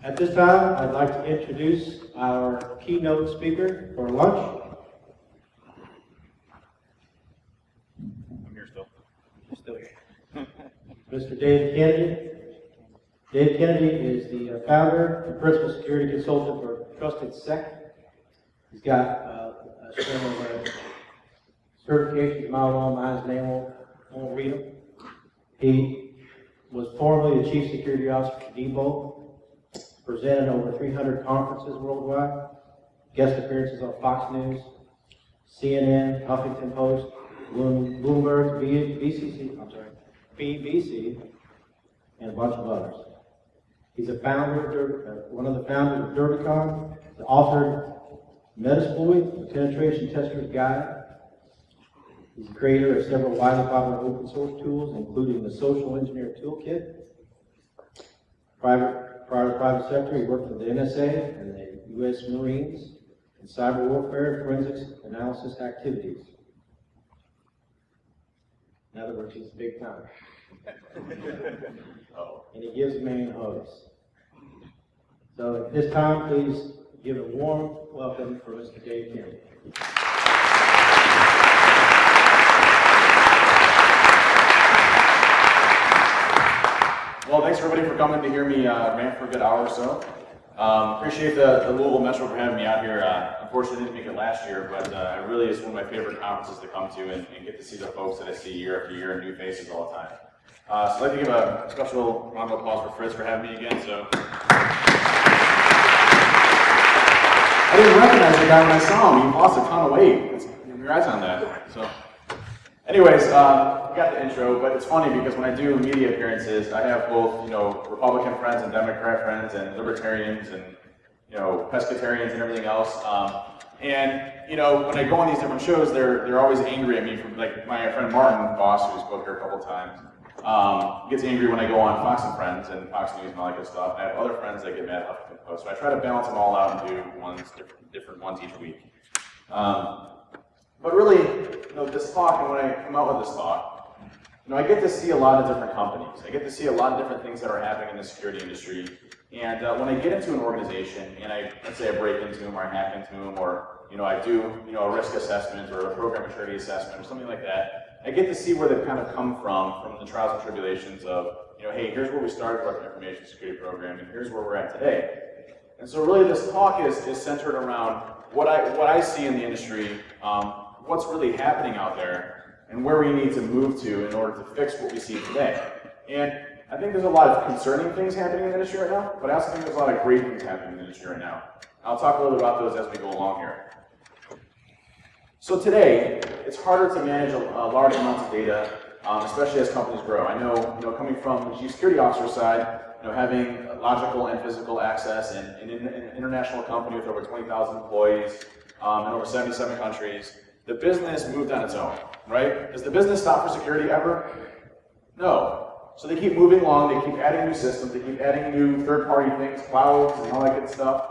At this time, I'd like to introduce our keynote speaker for lunch. I'm here still. Still here. Mr. Dave Kennedy. Dave Kennedy is the founder and principal security consultant for Trusted Sec. He's got a string of certifications a mile long behind his name. Won't read them. He was formerly the chief security officer for Depot. Presented over 300 conferences worldwide, guest appearances on Fox News, CNN, Huffington Post, Bloomberg, BBC, and a bunch of others. He's a founder, one of the founders of Derbycon, the author of Metasploit, the Penetration Tester's Guide. He's the creator of several widely popular open source tools, including the Social Engineer Toolkit. Prior to the private sector, he worked for the NSA and the U.S. Marines in cyber warfare and forensics analysis activities. In other words, he's big time. And he gives man hugs. So at this time, please give a warm welcome for Mr. Dave Kennedy. Well, thanks everybody for coming to hear me rant for a good hour or so. Appreciate the Louisville Metro for having me out here. Unfortunately, I didn't make it last year, but it really is one of my favorite conferences to come to and get to see the folks that I see year after year and new faces all the time. So I'd like to give a special round of applause for Fritz for having me again. So I didn't recognize the guy when I saw him. He lost a ton of weight. Congrats on that. So. Anyways, I got the intro, but it's funny because when I do media appearances, I have both, Republican friends and Democrat friends and libertarians and, pescatarians and everything else. When I go on these different shows, they're always angry at me. From like my friend Martin Boss, who spoke here a couple times, gets angry when I go on Fox and Friends and Fox News and all that good stuff. And I have other friends that get mad at Huffington Post, so I try to balance them all out and do different ones each week. But really, this talk, and when I come out with this talk, I get to see a lot of different companies. I get to see a lot of different things that are happening in the security industry. And when I get into an organization, and let's say I break into them, or I hack into them, or I do a risk assessment or a program maturity assessment or something like that, I get to see where they've kind of come from the trials and tribulations of, hey, here's where we started with our information security program, and here's where we're at today. And so really, this talk is centered around what I see in the industry. What's really happening out there, and where we need to move to in order to fix what we see today. And I think there's a lot of concerning things happening in the industry right now, but I also think there's a lot of great things happening in the industry right now. I'll talk a little bit about those as we go along here. So today, it's harder to manage a large amounts of data, especially as companies grow. I know, coming from the chief security officer side, having logical and physical access in an international company with over 20,000 employees in over 77 countries, the business moved on its own, right? Does the business stop for security ever? No. So they keep moving along, they keep adding new systems, they keep adding new third-party things, clouds and all that good stuff.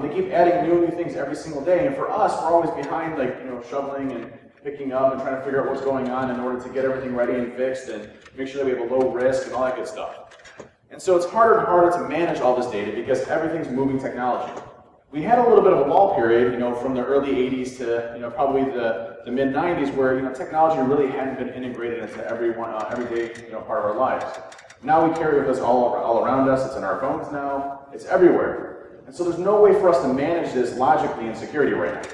They keep adding new things every single day, and for us, we're always behind, shoveling and picking up and trying to figure out what's going on in order to get everything ready and fixed and make sure that we have a low risk and all that good stuff. And so it's harder and harder to manage all this data because everything's moving technology. We had a little bit of a lull period, from the early 80s to, probably the mid-90s where, technology really hadn't been integrated into everyday, part of our lives. Now we carry it with us all around us. It's in our phones now. It's everywhere. And so there's no way for us to manage this logically in security right now.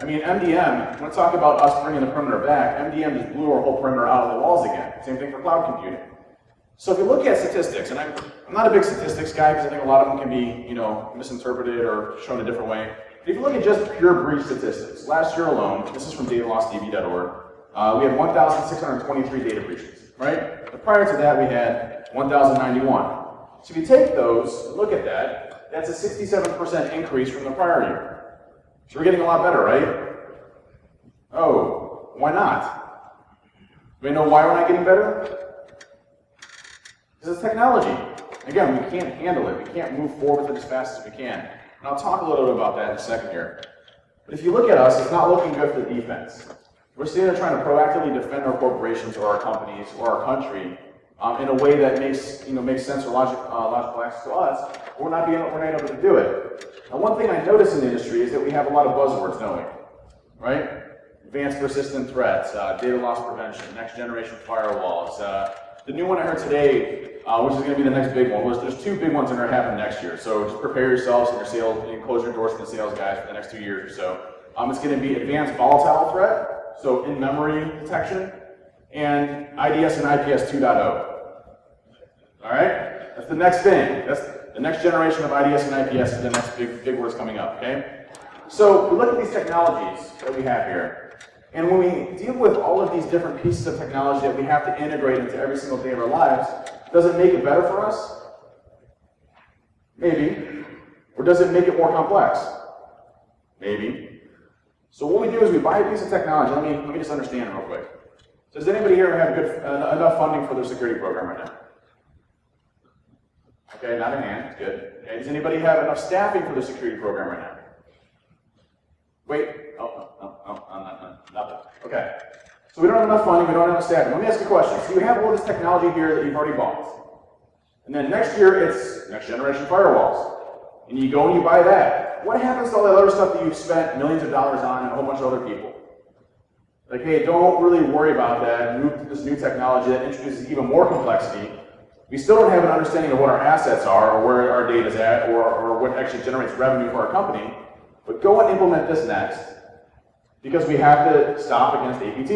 I mean, MDM, when I talk about us bringing the perimeter back, MDM just blew our whole perimeter out of the walls again. Same thing for cloud computing. So if you look at statistics, and I'm not a big statistics guy because I think a lot of them can be, misinterpreted or shown a different way. But if you look at just pure breach statistics, last year alone, this is from datalostdb.org, we had 1,623 data breaches, right? But prior to that, we had 1,091. So if you take those and look at that, that's a 67% increase from the prior year. So we're getting a lot better, right? Oh, why not? Do we know why we're not getting better? Because it's technology. Again, we can't handle it. We can't move forward with it as fast as we can. And I'll talk a little bit about that in a second here. But if you look at us, it's not looking good for defense. We're sitting there trying to proactively defend our corporations or our companies or our country in a way that makes sense or logical access to us, we're not able to do it. Now, one thing I notice in the industry is that we have a lot of buzzwords, don't we? Right? Advanced persistent threats, data loss prevention, next generation firewalls. The new one I heard today, which is going to be the next big one, was there's 2 big ones that are happening next year. So just prepare yourselves and your sales, and close your doors to the sales guys for the next 2 years or so. It's going to be advanced volatile threat, so in-memory detection, and IDS and IPS 2.0. All right? That's the next thing. That's the next generation of IDS and IPS is the next big words coming up, okay? So we look at these technologies that we have here, and when we deal with all of these different pieces of technology that we have to integrate into every single day of our lives, does it make it better for us? Maybe. Or does it make it more complex? Maybe. So what we do is we buy a piece of technology. Let me just understand real quick. So does anybody here have enough funding for their security program right now? Okay, not a hand. Good. Okay, does anybody have enough staffing for their security program right now? Wait. Nothing. Okay. So we don't have enough funding, we don't have enough staffing. Let me ask you a question. So you have all this technology here that you've already bought. And then next year it's next generation firewalls. And you go and you buy that. What happens to all that other stuff that you've spent millions of dollars on and a whole bunch of other people? Like, hey, don't really worry about that. This new technology that introduces even more complexity. We still don't have an understanding of what our assets are, or where our data is at, or what actually generates revenue for our company. But go and implement this next, because we have to stop against APT.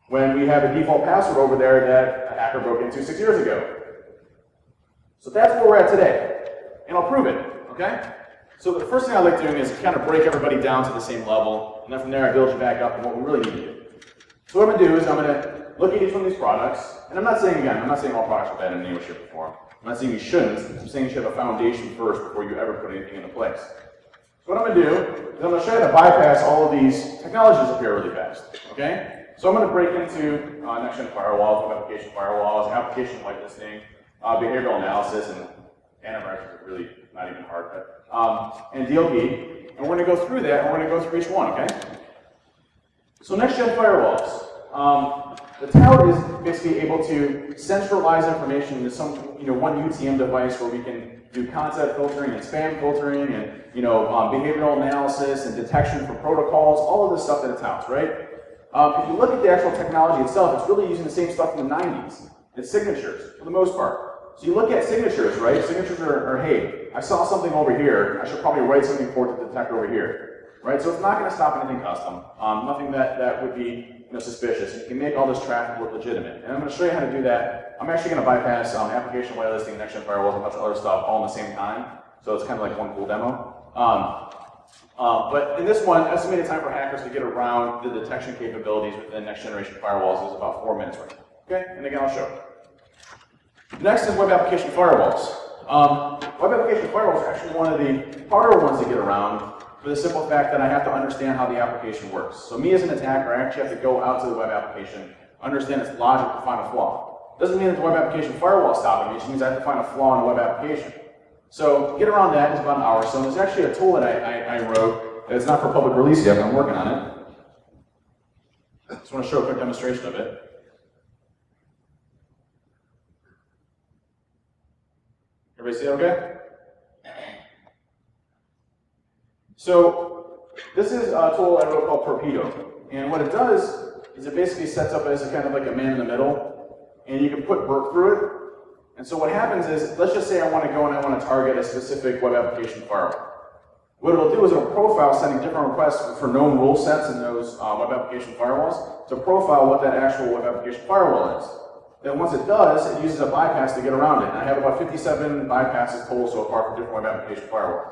When we have a default password over there that a hacker broke into 6 years ago. So that's where we're at today. And I'll prove it, okay? So the first thing I like doing is kind of break everybody down to the same level, and then from there I build you back up on what we really need to do. So what I'm going to do is I'm going to look at each one of these products, and I'm not saying all products are bad in any way, shape, or form. I'm not saying you shouldn't. I'm saying you should have a foundation first before you ever put anything into place. So what I'm going to do is I'm going to show you how to bypass all of these technologies up here really fast, okay? So I'm going to break into NextGen Firewalls, web application firewalls, application whitelisting, behavioral analysis, and antivirus is really not even hard, but, and DLP, and we're going to go through that, and we're going to go through each one, okay? So NextGen Firewalls. The tout is basically able to centralize information into some, one UTM device where we can do concept filtering and spam filtering and, behavioral analysis and detection for protocols, all of this stuff that it touts, right? If you look at the actual technology itself, it's really using the same stuff from the 90s. It's signatures, for the most part. So you look at signatures, right? Signatures are, hey, I saw something over here, I should probably write something for it to detect over here, right? So it's not going to stop anything custom, nothing that would be suspicious. You can make all this traffic look legitimate. And I'm going to show you how to do that. I'm actually going to bypass application whitelisting, NextGen Firewalls, and a bunch of other stuff all at the same time. So it's kind of like one cool demo. But in this one, estimated time for hackers to get around the detection capabilities within next generation firewalls is about 4 minutes right now. Okay? And again, I'll show you. Next is web application firewalls. Web application firewalls are actually one of the harder ones to get around for the simple fact that I have to understand how the application works. So me as an attacker, I actually have to go out to the web application, understand its logic to find a flaw. Doesn't mean that the web application firewall is stopping me, it just means I have to find a flaw in the web application. So to get around that is about an hour. So there's actually a tool that I wrote, it's not for public release yet, but I'm working on it. Just want to show a quick demonstration of it. Everybody see it okay? So this is a tool I wrote called Torpedo. And what it does is it basically sets up as a kind of like a man in the middle, and you can put Burp through it. And so what happens is, let's just say I want to go and I want to target a specific web application firewall. What it'll do is it'll profile sending different requests for known rule sets in those web application firewalls to profile what that actual web application firewall is. Then once it does, it uses a bypass to get around it. And I have about 57 bypasses total so far for different web application firewalls.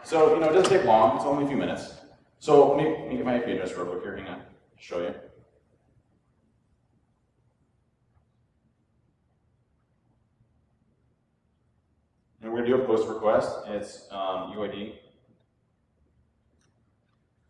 So, it doesn't take long, it's only a few minutes. So, let me get my IP address real quick here, hang on, show you. And we're going to do a post request, it's UID.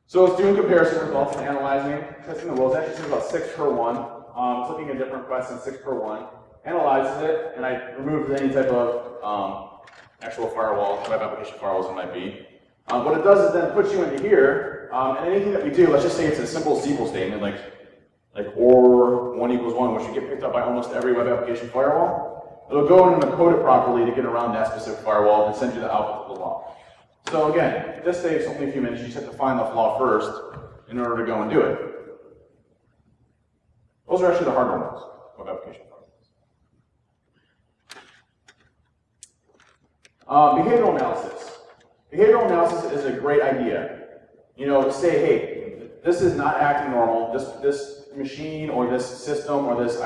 So it's doing comparison results and analyzing, testing the rules. Actually, it's about 6 per 1. It's looking at different requests in 6 per 1. Analyzes it, and I removed any type of actual firewall, web application firewalls it might be. What it does is then puts you into here, and anything that we do, let's just say it's a simple SQL statement, like like or 1 equals 1, which should get picked up by almost every web application firewall, it'll go in and code it properly to get around that specific firewall and send you the output of the law. So again, this saves only a few minutes. You just have to find the flaw first in order to go and do it. Those are actually the harder ones, web application firewalls. Behavioral analysis. Behavioral analysis is a great idea. You know, say, hey, this is not acting normal. This machine or this system or this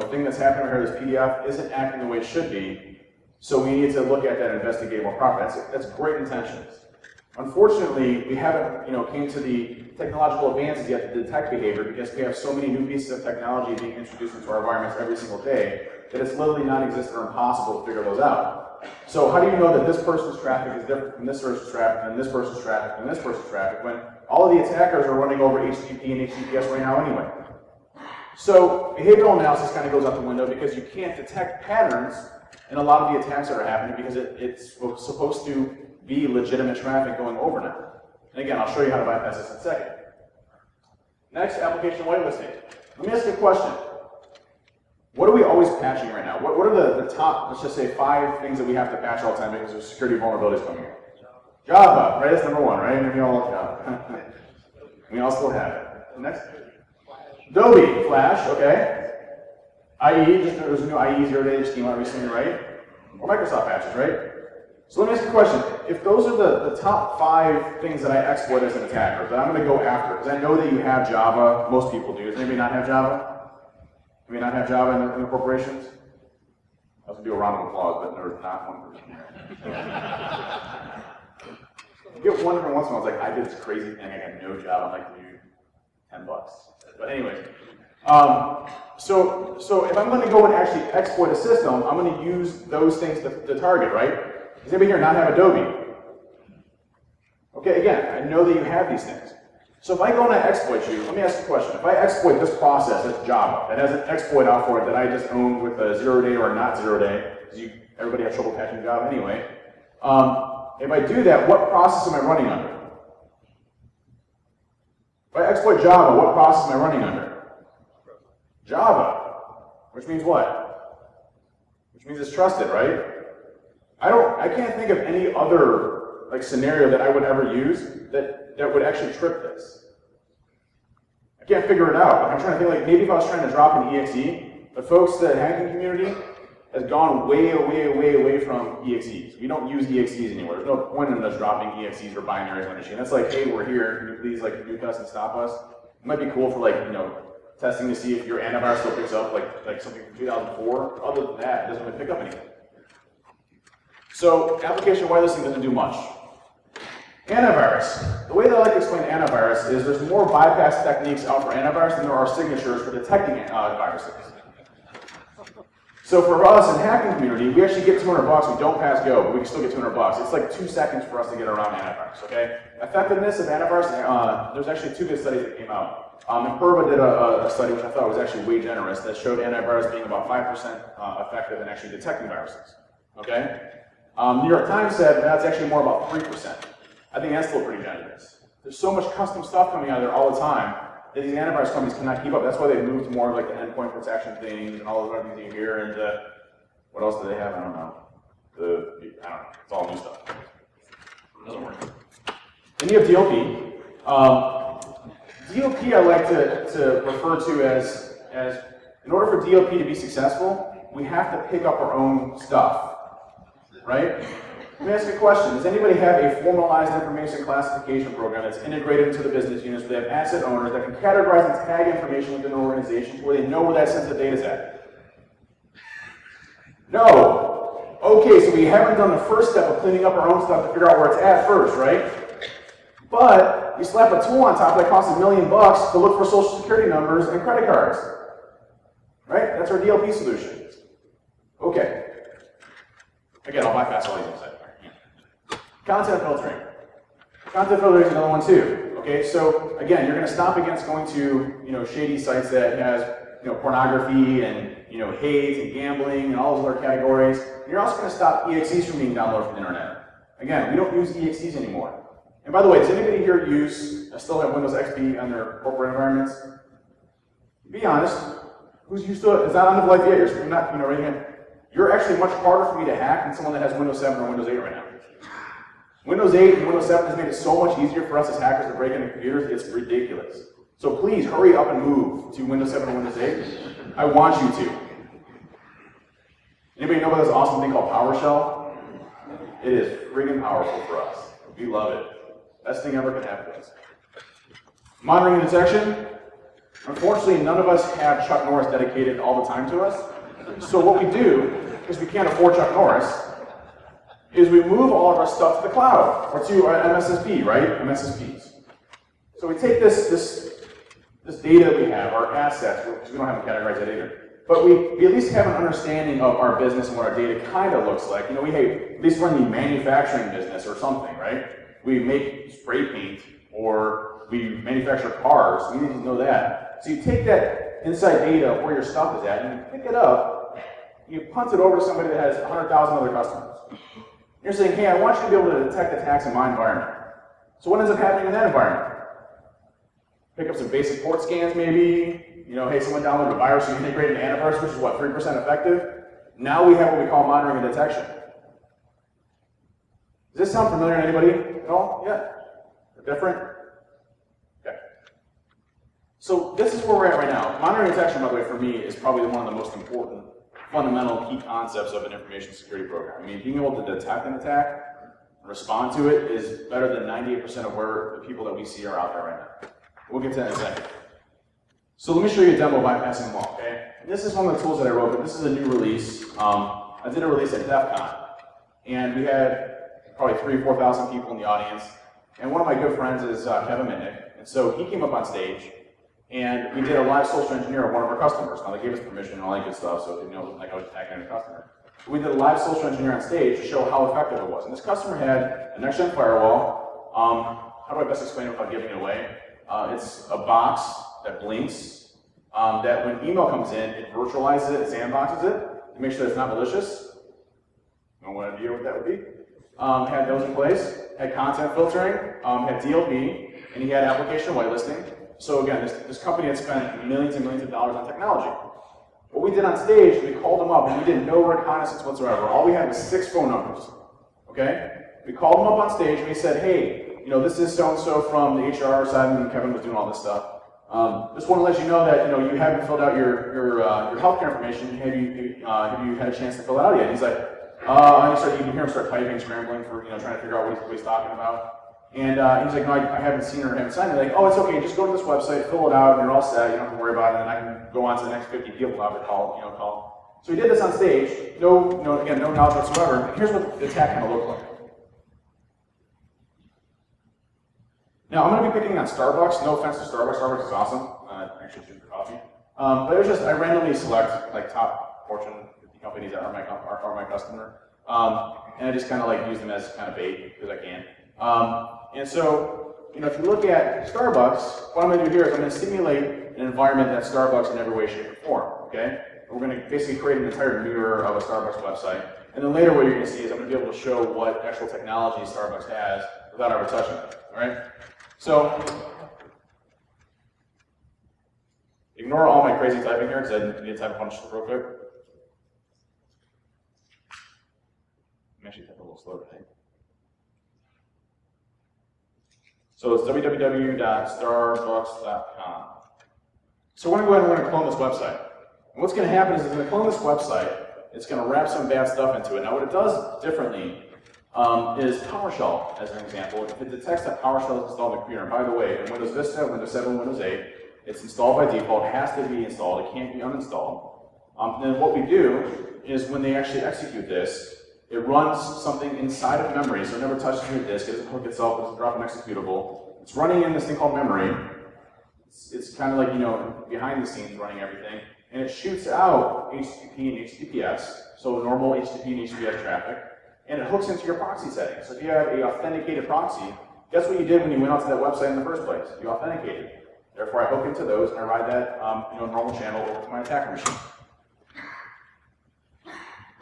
thing that's happening here, this PDF, isn't acting the way it should be. So we need to look at that and investigate more properly. That's great intentions. Unfortunately, we haven't came to the technological advances yet to detect behavior because we have so many new pieces of technology being introduced into our environments every single day that it's literally non-existent or impossible to figure those out. So how do you know that this person's traffic is different from this person's traffic and this person's traffic and this person's traffic when all of the attackers are running over HTTP and HTTPS right now anyway? So behavioral analysis kind of goes out the window because you can't detect patterns in a lot of the attacks that are happening because it's supposed to be legitimate traffic going over now. And again, I'll show you how to bypass this in a second. Next, application whitelisting. Let me ask you a question. What are we always patching right now? What are the top, let's just say, 5 things that we have to patch all the time because there's security vulnerabilities coming in? Java, right? That's number 1, right? We all love Java. We all still have it. Next. Adobe, Flash, okay. IE, just there's a new IE 0-day which came out recently, right? Or Microsoft patches, right? So let me ask you a question. If those are the top 5 things that I exploit as an attacker, that I'm going to go after, because I know that you have Java, most people do. Does anybody not have Java? Do we not have Java in the corporations? I was going to do a round of applause, but there's not one person here. You get one every once in a while, it's like, I did this crazy thing, I got no Java, I'm like, dude, $10. But anyways, so if I'm going to go and actually exploit a system, I'm going to use those things to target, right? Does anybody here not have Adobe? Okay, again, I know that you have these things. So if I go and I exploit you, let me ask you a question. If I exploit this process, that's Java, that has an exploit out for it that I just owned with a 0-day or not 0-day, because everybody has trouble patching Java anyway. If I do that, what process am I running under? If I exploit Java, what process am I running under? Java, which means what? Which means it's trusted, right? I can't think of any other scenario that I would ever use that would actually trip this. I can't figure it out. I'm trying to think maybe if I was trying to drop an EXE, but folks, the hacking community has gone way away from EXEs. We don't use EXEs anymore. There's no point in us dropping EXEs or binaries on the machine. That's like, hey, we're here. Can you please nuke us and stop us? It might be cool for testing to see if your antivirus still picks up like something from 2004. Other than that, it doesn't really pick up anything. So application whitelisting doesn't do much. Antivirus. The way that I like to explain antivirus is there's more bypass techniques out for antivirus than there are signatures for detecting viruses. So for us in hacking community, we actually get $200. We don't pass go, but we can still get $200. It's like 2 seconds for us to get around antivirus, okay? Effectiveness of antivirus, there's actually 2 good studies that came out. Imperva did a study which I thought was actually way generous that showed antivirus being about 5% effective in actually detecting viruses, okay? New York Times said that's actually more about 3%. I think that's still pretty generous. There's so much custom stuff coming out of there all the time that these antivirus companies cannot keep up. That's why they've moved to more of the endpoint protection things and all those other things you hear. And what else do they have? I don't know. I don't know. It's all new stuff. It doesn't work. Then you have DLP. DLP I like to refer to as in order for DLP to be successful, we have to pick up our own stuff. Right? Let me ask you a question. Does anybody have a formalized information classification program that's integrated into the business units where they have asset owners that can categorize and tag information within an organization where they know where that sensitive data is at? No. Okay, so we haven't done the first step of cleaning up our own stuff to figure out where it's at first, right? But you slap a tool on top that costs $1 million to look for social security numbers and credit cards. Right? That's our DLP solution. Okay. Again, I'll bypass all these in a second. Content filtering. Content filtering is another one too. Okay, so again, you're going to stop against going to shady sites that has pornography and hate and gambling and all those other categories. And you're also going to stop EXEs from being downloaded from the internet. Again, we don't use EXEs anymore. And by the way, does anybody here still have Windows XP on their corporate environments? Be honest, who's used to it? It's not end of life yet. You're not, right here. You're actually much harder for me to hack than someone that has Windows 7 or Windows 8 right now. Windows 8 and Windows 7 has made it so much easier for us as hackers to break into computers, it's ridiculous. So please hurry up and move to Windows 7 or Windows 8. I want you to. Anybody know about this awesome thing called PowerShell? It is friggin' powerful for us. We love it. Best thing ever can happen to us. Monitoring and detection. Unfortunately, none of us have Chuck Norris dedicated all the time to us. So what we do, because we can't afford Chuck Norris, is we move all of our stuff to the cloud, or to our MSSP, right? MSSPs. So we take this data that we have, our assets, because we don't have them categorized yet either, but we at least have an understanding of our business and what our data kind of looks like. We at least run the manufacturing business or something, right? We make spray paint, or we manufacture cars. We need to know that. So you take that inside data of where your stuff is at, and you pick it up, you punt it over to somebody that has 100,000 other customers. You're saying, hey, I want you to be able to detect attacks in my environment. So what ends up happening in that environment? Pick up some basic port scans maybe. Hey, someone downloaded a virus, so you integrate an antivirus, which is what, 3% effective? Now we have what we call monitoring and detection. Does this sound familiar to anybody at all? Yeah? Different? Okay. So this is where we're at right now. Monitoring and detection, by the way, for me, is probably one of the most important fundamental key concepts of an information security program. Being able to detect an attack and respond to it is better than 98% of where the people that we see are out there right now. We'll get to that in a second. So let me show you a demo bypassing them all, okay? And this is one of the tools that I wrote, but this is a new release. I did a release at DEF CON, and we had probably 3,000 or 4,000 people in the audience, and one of my good friends is Kevin Mitnick, and so he came up on stage, and we did a live social engineer of one of our customers. Now, they gave us permission and all that good stuff, so it didn't like I was attacking a customer. But we did a live social engineer on stage to show how effective it was. And this customer had a NextGen Firewall. How do I best explain it without giving it away? It's a box that blinks, that when email comes in, it virtualizes it, sandboxes it, to make sure that it's not malicious. No idea what that would be. Had those in place, had content filtering, had DLP, and he had application whitelisting. So again, this company had spent millions and millions of dollars on technology. What we did on stage, we called them up, and we did no reconnaissance whatsoever. All we had was 6 phone numbers, okay? We called them up on stage, and we said, hey, this is so-and-so from the HR side, and Kevin was doing all this stuff. Just want to let you know that, you haven't filled out your healthcare information. Have you had a chance to fill it out yet? He's like, you can hear him start typing, scrambling for, trying to figure out what he's talking about. And he's like, no, I haven't seen her, I haven't signed it. Like, oh, it's okay, just go to this website, fill it out, and you're all set, you don't have to worry about it, and I can go on to the next 50 people I'll have to call. So we did this on stage, again, no knowledge whatsoever. Here's what the attack kind of looked like. Now, I'm going to be picking on Starbucks. No offense to Starbucks. Starbucks is awesome. Actually, shoot for coffee. But it was just, I randomly select top Fortune 50 companies that are my customer. And I just kind of use them as kind of bait, because I can. And so, if you look at Starbucks, what I'm going to do here is I'm going to simulate an environment that's Starbucks in every way, shape, or form, okay? And we're going to basically create an entire mirror of a Starbucks website. And then later what you're going to see is I'm going to be able to show what actual technology Starbucks has without ever touching it, all right? So, ignore all my crazy typing here, because I need to type a bunch real quick. I'm actually typing a little slow today. So it's www.starbucks.com. So we're going to go ahead and we're going to clone this website. And what's going to happen is it's going to clone this website. It's going to wrap some bad stuff into it. Now what it does differently is PowerShell, as an example. If it detects that PowerShell is installed on the computer, and by the way, in Windows Vista, Windows 7, Windows 8, it's installed by default. It has to be installed. It can't be uninstalled. Then what we do is when they actually execute this, it runs something inside of memory, so it never touches your disk. It doesn't hook itself. It doesn't drop an executable. It's running in this thing called memory. It's kind of like, behind the scenes running everything. And it shoots out HTTP and HTTPS, so normal HTTP and HTTPS traffic. And it hooks into your proxy settings. So if you have an authenticated proxy, guess what you did when you went onto that website in the first place? You authenticated. Therefore, I hook into those and I ride that normal channel over to my attacker machine.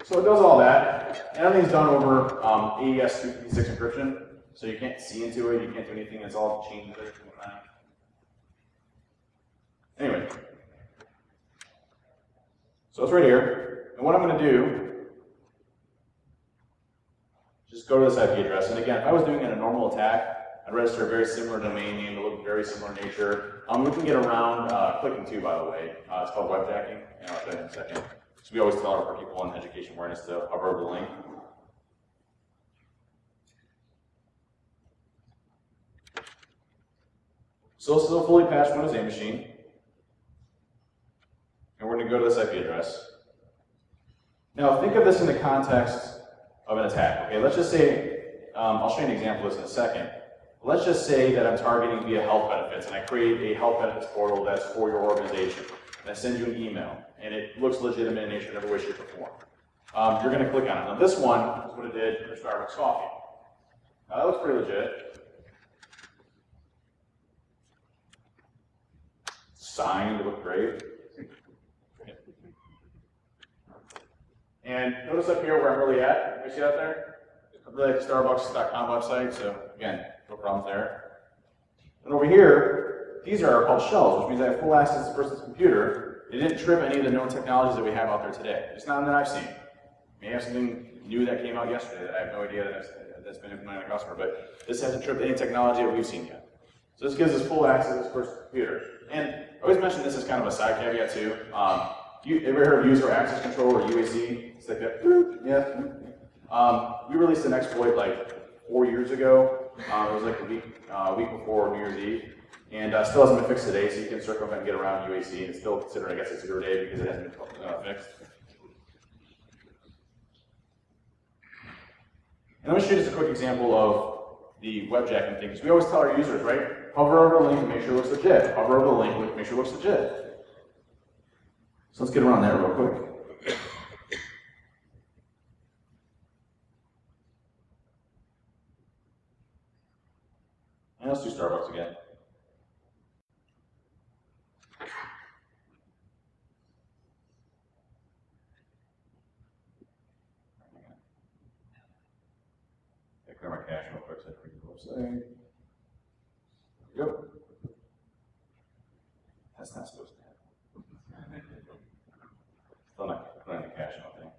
So it does all that. And everything's done over AES 256 encryption. So you can't see into it, you can't do anything, it's all chain encryption. Anyway, So it's right here. And what I'm going to do, just go to this IP address. And again, if I was doing it in a normal attack, I'd register a very similar domain name that looked very similar in nature. We can get around clicking too, by the way. It's called webjacking, and I'll show you in a second. So we always tell our people in education awareness to hover over the link. So this is a fully patched Windows 8 machine. And we're going to go to this IP address. Now think of this in the context of an attack. Okay, let's just say, I'll show you an example of this in a second. Let's just say that I'm targeting via health benefits, and I create a health benefits portal that's for your organization. And I send you an email, and it looks legitimate in nature in every way, shape, or form. You're going to click on it. Now this one is what it did for Starbucks coffee. Now that looks pretty legit. Signed, it looked great. And notice up here where I'm really at. You see that there? It's really at the Starbucks.com website, so again, no problems there. And over here, these are called shells, which means I have full access to the person's computer. It didn't trip any of the known technologies that we have out there today. It's not that I've seen. May have something new that came out yesterday that I have no idea that's been implemented on a customer, but this hasn't tripped any technology that we've seen yet. So this gives us full access to this person's computer. And I always mention this as kind of a side caveat too. You ever heard of user access control or UAC? It's like that. Yeah. We released an exploit like 4 years ago. It was like a week before New Year's Eve, and still hasn't been fixed today. So you can circumvent and get around UAC, and it's still considered, I guess, a 0 day because it hasn't been fixed. And let me show you just a quick example of the webjacking thing. Because we always tell our users, right? Hover over the link and make sure it looks legit. Hover over the link and make sure it looks legit. So let's get around that real quick. And let's do Starbucks again. Clear my cache real quick so I can read the website. Yep. That's not supposed to happen. Still not clearing the cache, I don't think.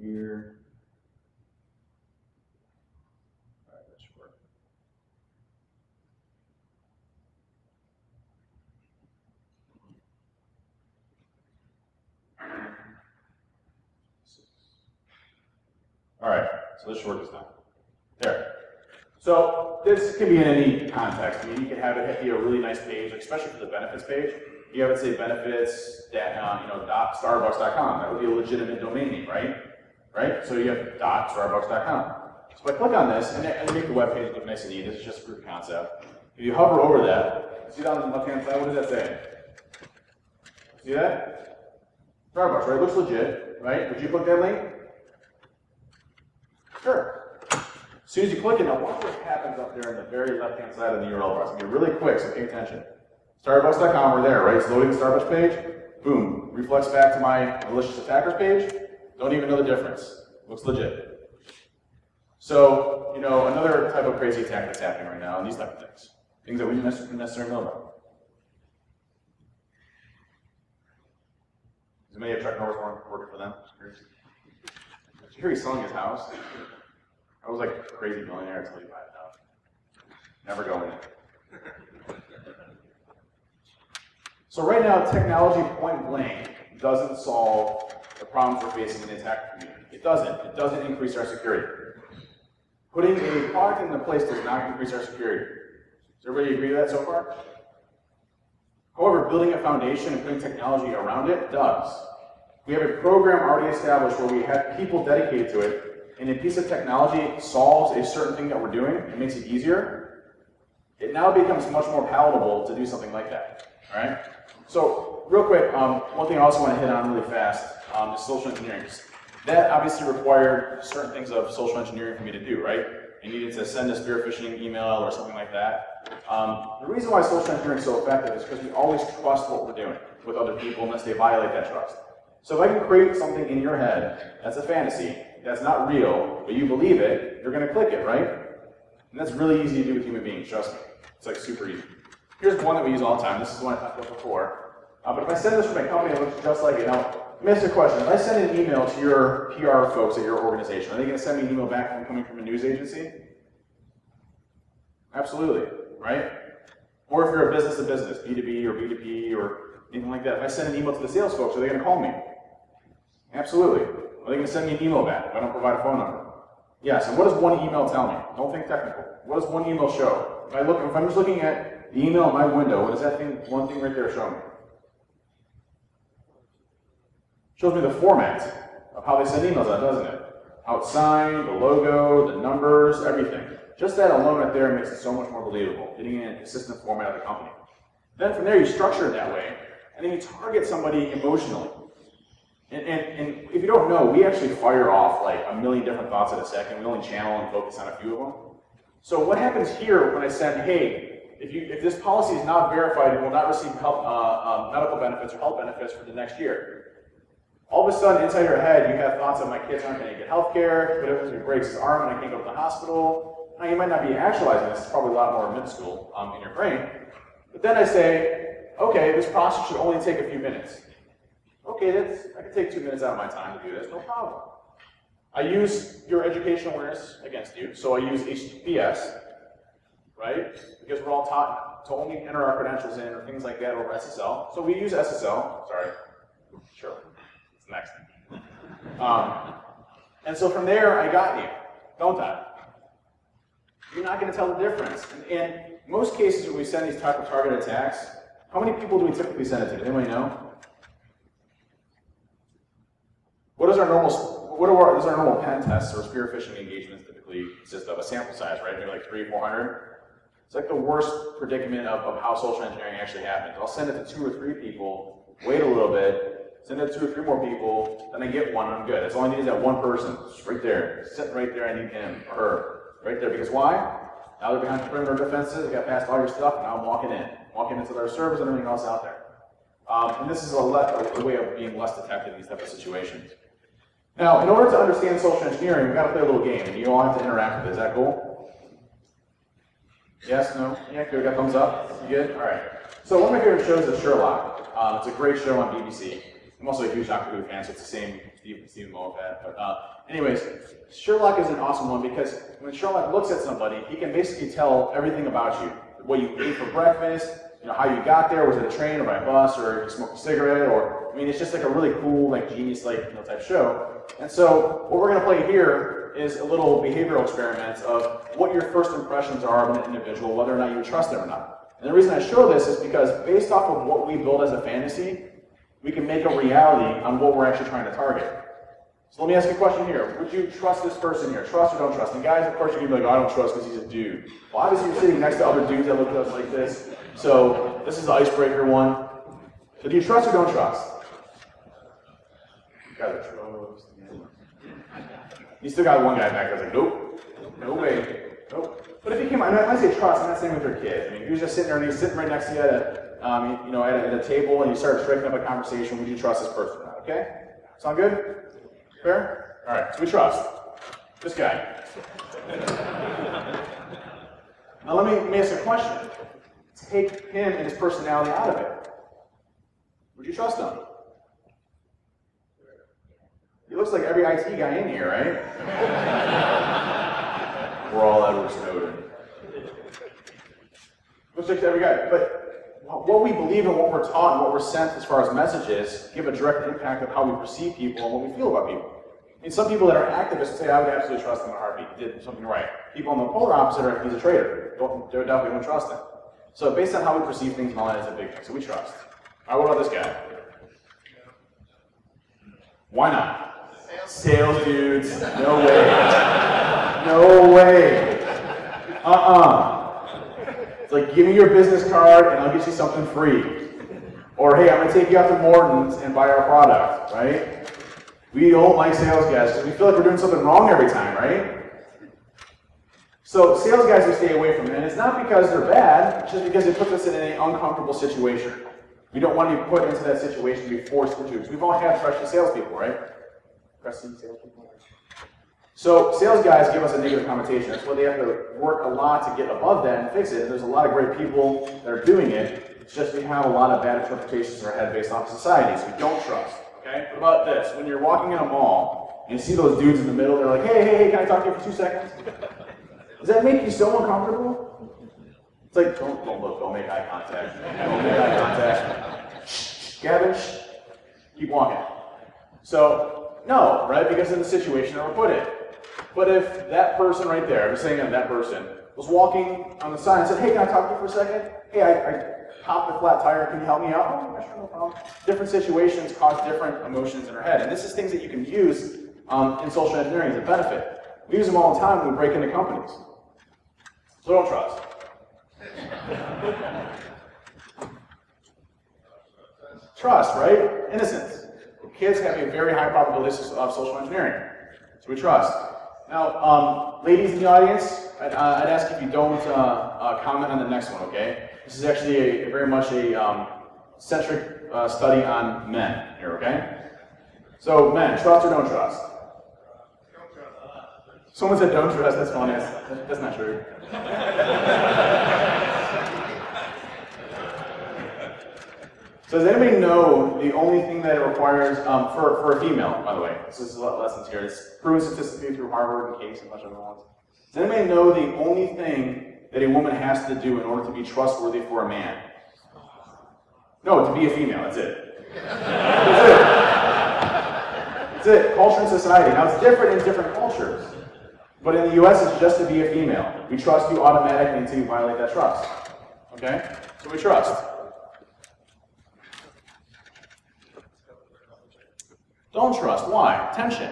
Here. All right, that should work. All right, so this should work this time. There. So this can be in any context. I mean, you can have it hit you a really nice page, especially for the benefits page. You have it say benefits, .starbucks.com. That would be a legitimate domain name, right? Right? So you have .starbucks.com. So if I click on this, and make the web page look nice and neat, this is just a proof of concept. If you hover over that, see down on the left-hand side, what does that say? See that? Starbucks, right? It looks legit, right? Would you click that link? Sure. As soon as you click it, now watch what happens up there on the very left-hand side of the URL bar. It's going to be really quick, so pay attention. Starbucks.com, we're there, right? It's loading the Starbucks page. Boom. Reflects back to my malicious attackers page. Don't even know the difference. Looks legit. So, you know, another type of crazy attack that's happening right now, and these type of things. Things that we didn't necessarily know about. Does many of Chuck Norris working for them? Did you hear he's selling his house? I was like a crazy millionaire until he bought it out. Never go in it. So right now, technology point blank doesn't solve the problems we're facing in the attacker community. It doesn't. It doesn't increase our security. Putting a product into place does not increase our security. Does everybody agree with that so far? However, building a foundation and putting technology around it does. We have a program already established where we have people dedicated to it, and a piece of technology solves a certain thing that we're doing and makes it easier. It now becomes much more palatable to do something like that. All right? So, real quick, one thing I also want to hit on really fast is social engineering. That obviously required certain things of social engineering for me to do, right? I needed to send a spear phishing email or something like that. The reason why social engineering is so effective is because we always trust what we're doing with other people unless they violate that trust. So if I can create something in your head that's a fantasy, that's not real, but you believe it, you're going to click it, right? And that's really easy to do with human beings, trust me. It's like super easy. Here's one that we use all the time. This is one I talked about before. But if I send this from my company, it looks just like it. Now, let me ask you a question. If I send an email to your PR folks at your organization, are they going to send me an email back from coming from a news agency? Absolutely, right? Or if you're a business to business, B2B or B2P or anything like that, if I send an email to the sales folks, are they going to call me? Absolutely. Are they going to send me an email back if I don't provide a phone number? Yes, and what does one email tell me? Don't think technical. What does one email show? If I'm just looking at the email in my window, what does that thing, one thing right there show me? Shows me the format of how they send emails out, doesn't it? How it's signed, the logo, the numbers, everything. Just that alone right there makes it so much more believable, getting in a consistent format of the company. Then from there, you structure it that way, and then you target somebody emotionally. And if you don't know, we actually fire off like a million different thoughts at a second. We only channel and focus on a few of them. So what happens here when I send, hey, if this policy is not verified, you will not receive medical benefits or health benefits for the next year. All of a sudden, inside your head, you have thoughts of my kids aren't going to get health care, what if he breaks his arm and I can't go to the hospital. Now, you might not be actualizing this, it's probably a lot more mid-school in your brain. But then I say, okay, this process should only take a few minutes. Okay, I can take 2 minutes out of my time to do this, no problem. I use your educational awareness against you, so I use HTTPS, right? Because we're all taught to only enter our credentials in or things like that over SSL. So we use SSL, sorry, sure, it's next. And so from there, I got you, don't I? You're not going to tell the difference. And in most cases when we send these type of targeted attacks, how many people do we typically send it to? Does anybody know? What is our normal pen tests or spear phishing engagements typically consist of? A sample size, right? Maybe like 300 or 400. It's like the worst predicament of how social engineering actually happens. I'll send it to 2 or 3 people, wait a little bit, send it to 2 or 3 more people, then I get one and I'm good. That's all I need is that one person. It's right there. Sitting right there, I need him or her. Right there. Because why? Now they're behind perimeter defenses, they got past all your stuff, and now I'm walking into their servers and everything else out there. And this is a way of being less detected in these type of situations. Now, in order to understand social engineering, we've got to play a little game, and you all have to interact with it. Is that cool? Yes? No? Yeah, good. Got thumbs up? You good? All right. So one of my favorite shows is Sherlock. It's a great show on BBC. I'm also a huge Doctor Who fan, so it's the same Stephen Moffat. But anyways, Sherlock is an awesome one because when Sherlock looks at somebody, he can basically tell everything about you. What you ate for breakfast, how you got there, was it a train or by a bus, or you smoked a cigarette, or, I mean, it's just like a really cool, like, genius, like, type show. And so, what we're going to play here is a little behavioral experiment of what your first impressions are of an individual, whether or not you trust them or not. And the reason I show this is because based off of what we build as a fantasy, we can make a reality on what we're actually trying to target. So let me ask you a question here. Would you trust this person here? Trust or don't trust? And guys, of course, you're going to be like, oh, I don't trust because he's a dude. Well, obviously, you're sitting next to other dudes that look at us like this. So this is the icebreaker one. So do you trust or don't trust? You guys are trust. You still got one guy back there that's like, nope, no way, nope. But if he came out, when I say trust, I'm not saying with your kid. I mean, if he was just sitting there and he's sitting right next to you at a table and you start striking up a conversation, would you trust this person or not? Okay? Sound good? Fair? All right, so we trust this guy. Now let me ask a question. Take him and his personality out of it. Would you trust him? He looks like every IT guy in here, right? We're all Edward Snowden. Looks like every guy. But what we believe and what we're taught and what we're sent as far as messages give a direct impact of how we perceive people and what we feel about people. I mean, some people that are activists say, I would absolutely trust him in a heartbeat. He did something right. People on the polar opposite are, he's a traitor. They definitely don't trust him. So based on how we perceive things and all that is a big thing. So we trust. All right, what about this guy? Why not? Sales dudes. No way. No way. It's like, give me your business card and I'll get you something free. Or, hey, I'm going to take you out to Morton's and buy our product, right? We don't like sales guys because we feel like we're doing something wrong every time, right? So sales guys we stay away from, and it's not because they're bad, it's just because it puts us in an uncomfortable situation. We don't want to be put into that situation to be forced into it. We've all had freshman salespeople, right? Freshman salespeople. So sales guys give us a negative connotation. That's why they have to work a lot to get above that and fix it. And there's a lot of great people that are doing it. It's just we have a lot of bad interpretations in our head based off society, so we don't trust. Okay? What about this? When you're walking in a mall and you see those dudes in the middle, they're like, hey, can I talk to you for 2 seconds? Does that make you so uncomfortable? It's like, don't look, don't make eye contact. Don't make eye contact. Shh, Gavin, shh. Keep walking. So, no, right? Because of the situation that we're put in. But if that person right there, I'm saying that person, was walking on the side and said, hey, can I talk to you for a second? Hey, I popped a flat tire, can you help me out? Oh, yeah, sure, no problem. Different situations cause different emotions in our head. And this is things that you can use in social engineering as a benefit. We use them all the time when we break into companies. So don't trust. Trust, right? Innocence. Kids have a very high probability of social engineering. So we trust. Now, ladies in the audience, I'd ask if you don't comment on the next one, okay? This is actually very much a centric study on men here, okay? So, men, trust or don't trust? Don't trust. Someone said don't trust, that's funny. That's not true. So does anybody know the only thing that it requires, for a female, by the way, this is a lot of lessons here, it's proven statistically through Harvard and Case and a bunch of other ones. Does anybody know the only thing that a woman has to do in order to be trustworthy for a man? No, to be a female, that's it. That's it. That's it, culture and society. Now it's different in different cultures, but in the US it's just to be a female. We trust you automatically until you violate that trust, okay? So we trust. Don't trust. Why? Tension.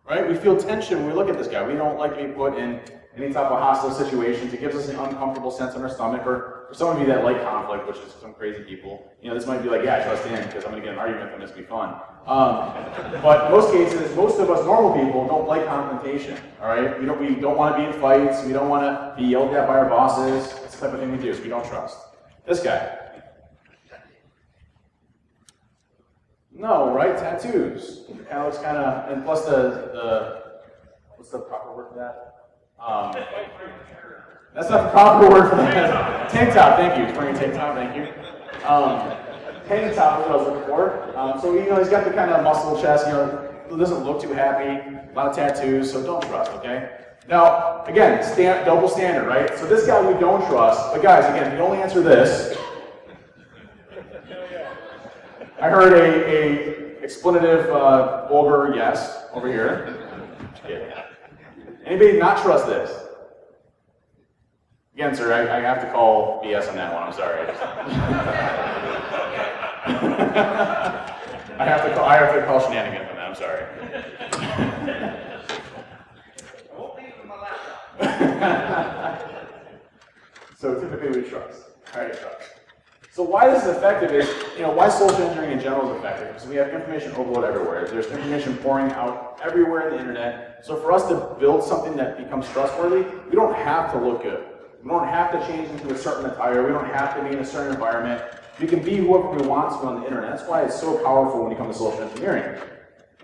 Right? We feel tension when we look at this guy. We don't like to be put in any type of hostile situations. It gives us an uncomfortable sense in our stomach, or for some of you that like conflict, which is some crazy people, you know, this might be like, yeah, I trust him because I'm going to get an argument and this will be fun. But in most cases, most of us normal people don't like confrontation. All right? We don't want to be in fights. We don't want to be yelled at by our bosses. That's the type of thing we do, so we don't trust. This guy. No, right? Tattoos. Kind of looks kind of, and plus what's the proper word for that? That's not the proper word for that. Tank top, thank you. He's wearing a tank top, thank you. Tank top is what I was looking for. So, you know, he's got the kind of muscle chest, you know, doesn't look too happy, a lot of tattoos, so don't trust, okay? Now, again, double standard, right? So this guy we don't trust, but guys, again, you only answer this. I heard a explanative, vulgar yes over here. Anybody not trust this? Again, sir, I have to call BS on that one. I'm sorry. I have to call shenanigans on that. I'm sorry. I won't leave it in my laptop. So typically we trust. All right, trust. So why this is effective is, you know, why social engineering in general is effective? Because we have information overload everywhere. There's information pouring out everywhere in the internet. So for us to build something that becomes trustworthy, we don't have to look good. We don't have to change into a certain attire. We don't have to be in a certain environment. We can be whoever we want to on the internet. That's why it's so powerful when you come to social engineering.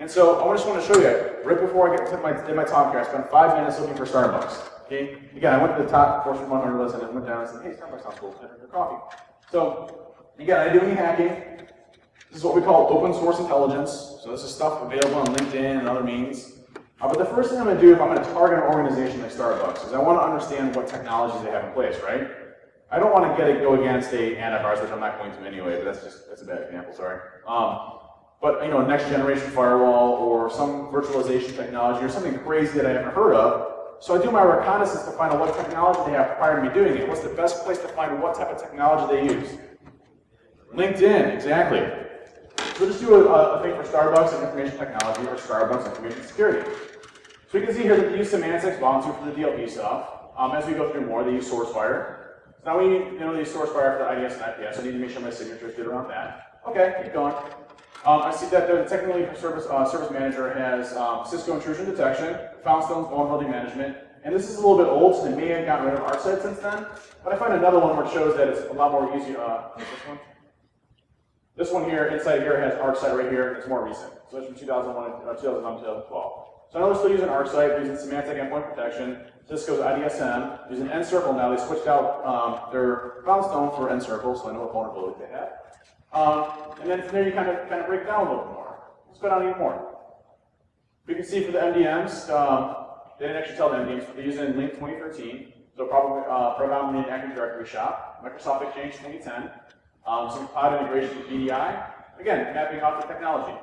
And so I just want to show you, right before I did my talk here, I spent 5 minutes looking for Starbucks. Okay? Again, I went to the top Fortune 100 list and I went down and said, hey, Starbucks sounds cool, I drink coffee. So, again, I do any hacking. This is what we call open source intelligence. So this is stuff available on LinkedIn and other means. But the first thing I'm going to do if I'm going to target an organization like Starbucks is I want to understand what technologies they have in place, right? I don't want to go against a antivirus, which I'm not going to anyway, but that's a bad example, sorry. But you know, a next generation firewall or some virtualization technology or something crazy that I haven't heard of. So I do my reconnaissance to find out what technology they have prior to me doing it. What's the best place to find what type of technology they use? LinkedIn, exactly. So just do a thing for Starbucks and information technology or Starbucks information security. So you can see here that they use semantics, bombs for the DLP stuff. As we go through more, they use SourceFire. So now we use SourceFire for the IDS and IPS. I need to make sure my signature is good around that. Okay, keep going. I see that the technical service manager has Cisco intrusion detection, Foundstone's vulnerability management, and this is a little bit old, so they may have gotten rid of ArcSight since then. But I find another one where it shows that it's a lot more easy. This one. This one here, inside here, has ArcSight right here, and it's more recent. So it's from 2001, 2011, 2012. So I know they're still using ArcSight, using semantic endpoint protection, Cisco's IDSM, using nCircle now. They switched out their Foundstone for nCircle, so I know what vulnerability they have. And then from there you kind of break it down a little bit more. Let's go down even more. We can see for the MDMs, they didn't actually tell the MDMs, but they're using Link 2013, so probably predominantly an Active Directory shop, Microsoft Exchange 2010, some cloud integration with VDI, again, mapping off the technology.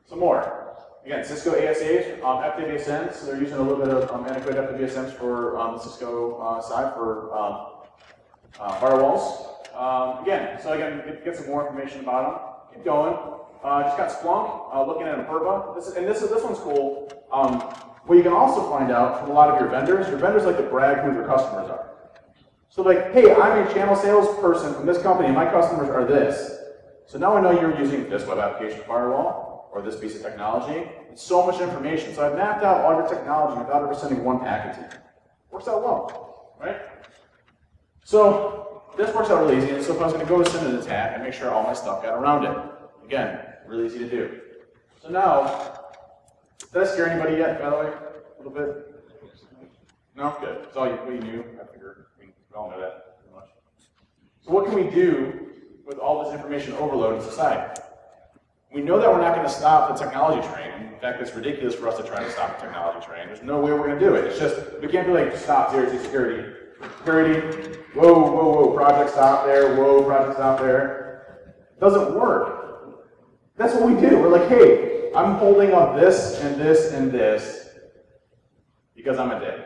Some more. Again, Cisco ASAs, FWSNs, so they're using a little bit of antiquated FWSNs for the Cisco side for firewalls. Again, get some more information about them. Keep going. Just got Splunk, looking at Imperva. This one's cool. What you can also find out from a lot of your vendors like to brag who their customers are. So like, hey, I'm a channel salesperson from this company, and my customers are this. So now I know you're using this web application firewall, or this piece of technology. It's so much information. So I've mapped out all your technology without ever sending one packet to you. Works out well, right? So this works out really easy. And so if I was going to go to send an attack, I make sure all my stuff got around it. Again, really easy to do. So now, did I scare anybody yet, by the way? A little bit? No? Good. That's all you knew. I figured we all know that pretty much. So what can we do with all this information overload in society? We know that we're not going to stop the technology train. In fact, it's ridiculous for us to try to stop the technology train. There's no way we're going to do it. It's just, we can't be like, stop, seriously, security. Security, whoa, project stop there, whoa, project stop there. It doesn't work. That's what we do. We're like, hey, I'm holding up this and this and this because I'm a dick.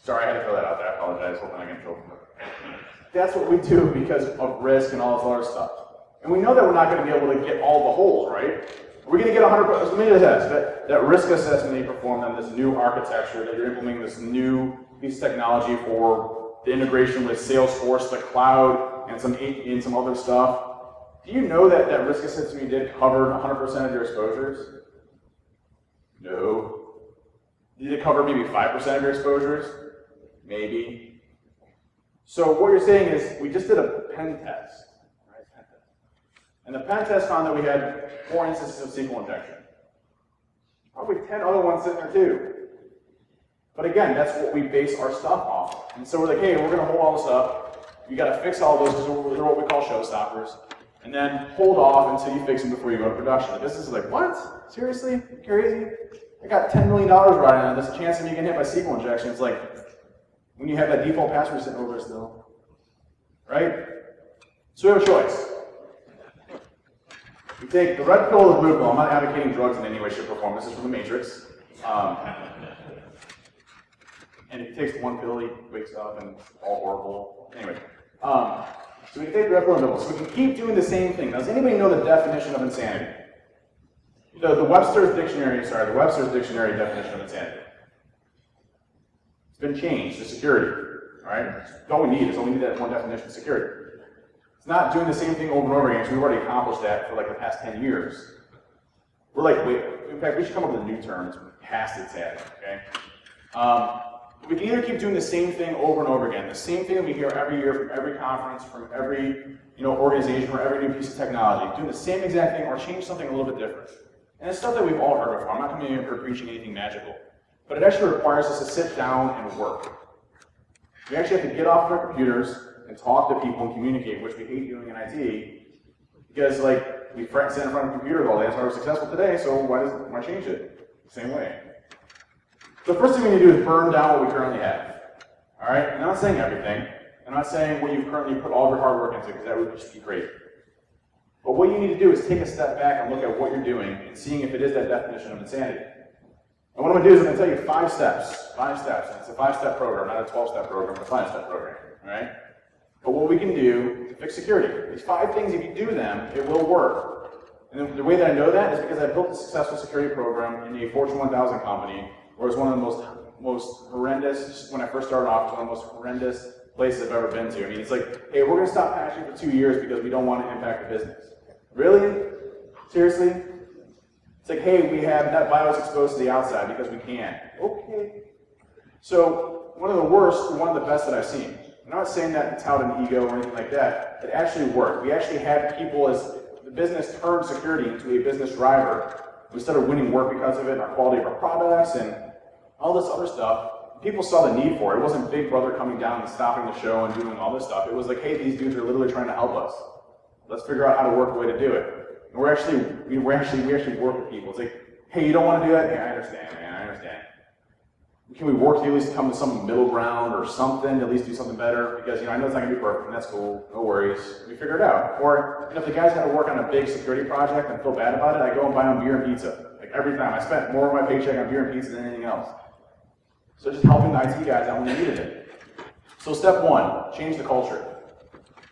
Sorry, I had to throw that out there. I apologize. Hoping I can throw it. That's what we do because of risk and all this other stuff. And we know that we're not going to be able to get all the holes, right? We're going to get 100%. Let me just ask, that risk assessment that you performed on this new architecture, that you're implementing this new piece of technology for the integration with Salesforce, the cloud, and some other stuff. Do you know that that risk assessment you did covered 100% of your exposures? No. Did it cover maybe 5% of your exposures? Maybe. So what you're saying is, we just did a pen test, right? Pen test. And the pen test found that we had 4 instances of SQL injection. Probably 10 other ones sitting there too. But again, that's what we base our stuff off of. And so we're like, hey, we're gonna hold all this up. You gotta fix all those because they're what we call showstoppers. And then hold off until you fix them before you go to production. The business is like, what? Seriously? Crazy? I got $10 million riding on this. Chance of me getting hit by SQL injection. It's like, when you have that default password sitting over still, right? So we have a choice. We take the red pill or the blue pill. I'm not advocating drugs in any way, shape, or form. This is from the Matrix. And if he takes one pill, he wakes up and it's all horrible. Anyway, so we can take the red pill and the blue pill. So we can keep doing the same thing. Now, does anybody know the definition of insanity? The Webster's Dictionary definition of insanity. It's been changed to security, right? That's all we need is only that one definition of security. It's not doing the same thing over and over again, because we've already accomplished that for like the past 10 years. We're like, wait, in fact, we should come up with a new term that's past insanity, okay? We can either keep doing the same thing over and over again, the same thing that we hear every year from every conference, from every organization, or every new piece of technology, doing the same exact thing or change something a little bit different. And it's stuff that we've all heard before. I'm not coming in here preaching anything magical. But it actually requires us to sit down and work. We actually have to get off our computers and talk to people and communicate, which we hate doing in IT, because like we stand in front of computers all day. That's why we're successful today. So why change it? Same way. The first thing we need to do is burn down what we currently have. All right. I'm not saying everything. I'm not saying what you've currently put all of your hard work into, because that would just be great. But what you need to do is take a step back and look at what you're doing and seeing if it is that definition of insanity. And what I'm going to do is I'm going to tell you 5 steps. 5 steps. And it's a 5-step program, not a 12-step program, but a 5-step program. All right? But what we can do to fix security. These 5 things, if you do them, it will work. And the way that I know that is because I built a successful security program in a Fortune 1000 company, where it was one of the most horrendous, when I first started off, it was one of the most horrendous places I've ever been to. I mean, it's like, hey, we're going to stop patching for 2 years because we don't want to impact the business. Really? Seriously? It's like, hey, we have NetBIOS exposed to the outside because we can. Okay. So, one of the worst, one of the best that I've seen. I'm not saying that to tout an ego or anything like that. It actually worked. We actually had people as business turned security into a business driver. We started winning work because of it, and our quality of our products, and all this other stuff. People saw the need for it. It wasn't Big Brother coming down and stopping the show and doing all this stuff. It was like, hey, these dudes are literally trying to help us. Let's figure out how to work a way to do it. And we actually work with people. It's like, hey, you don't want to do that? Yeah, I understand, man, I understand. Can we work to at least come to some middle ground or something, to at least do something better? Because, I know it's not going to be perfect, and that's cool, no worries. We figure it out. Or, if the guy's got to work on a big security project and feel bad about it, I go and buy him beer and pizza. Like, every time. I spent more of my paycheck on beer and pizza than anything else. So just helping the IT guys out when they needed it. So step one, change the culture.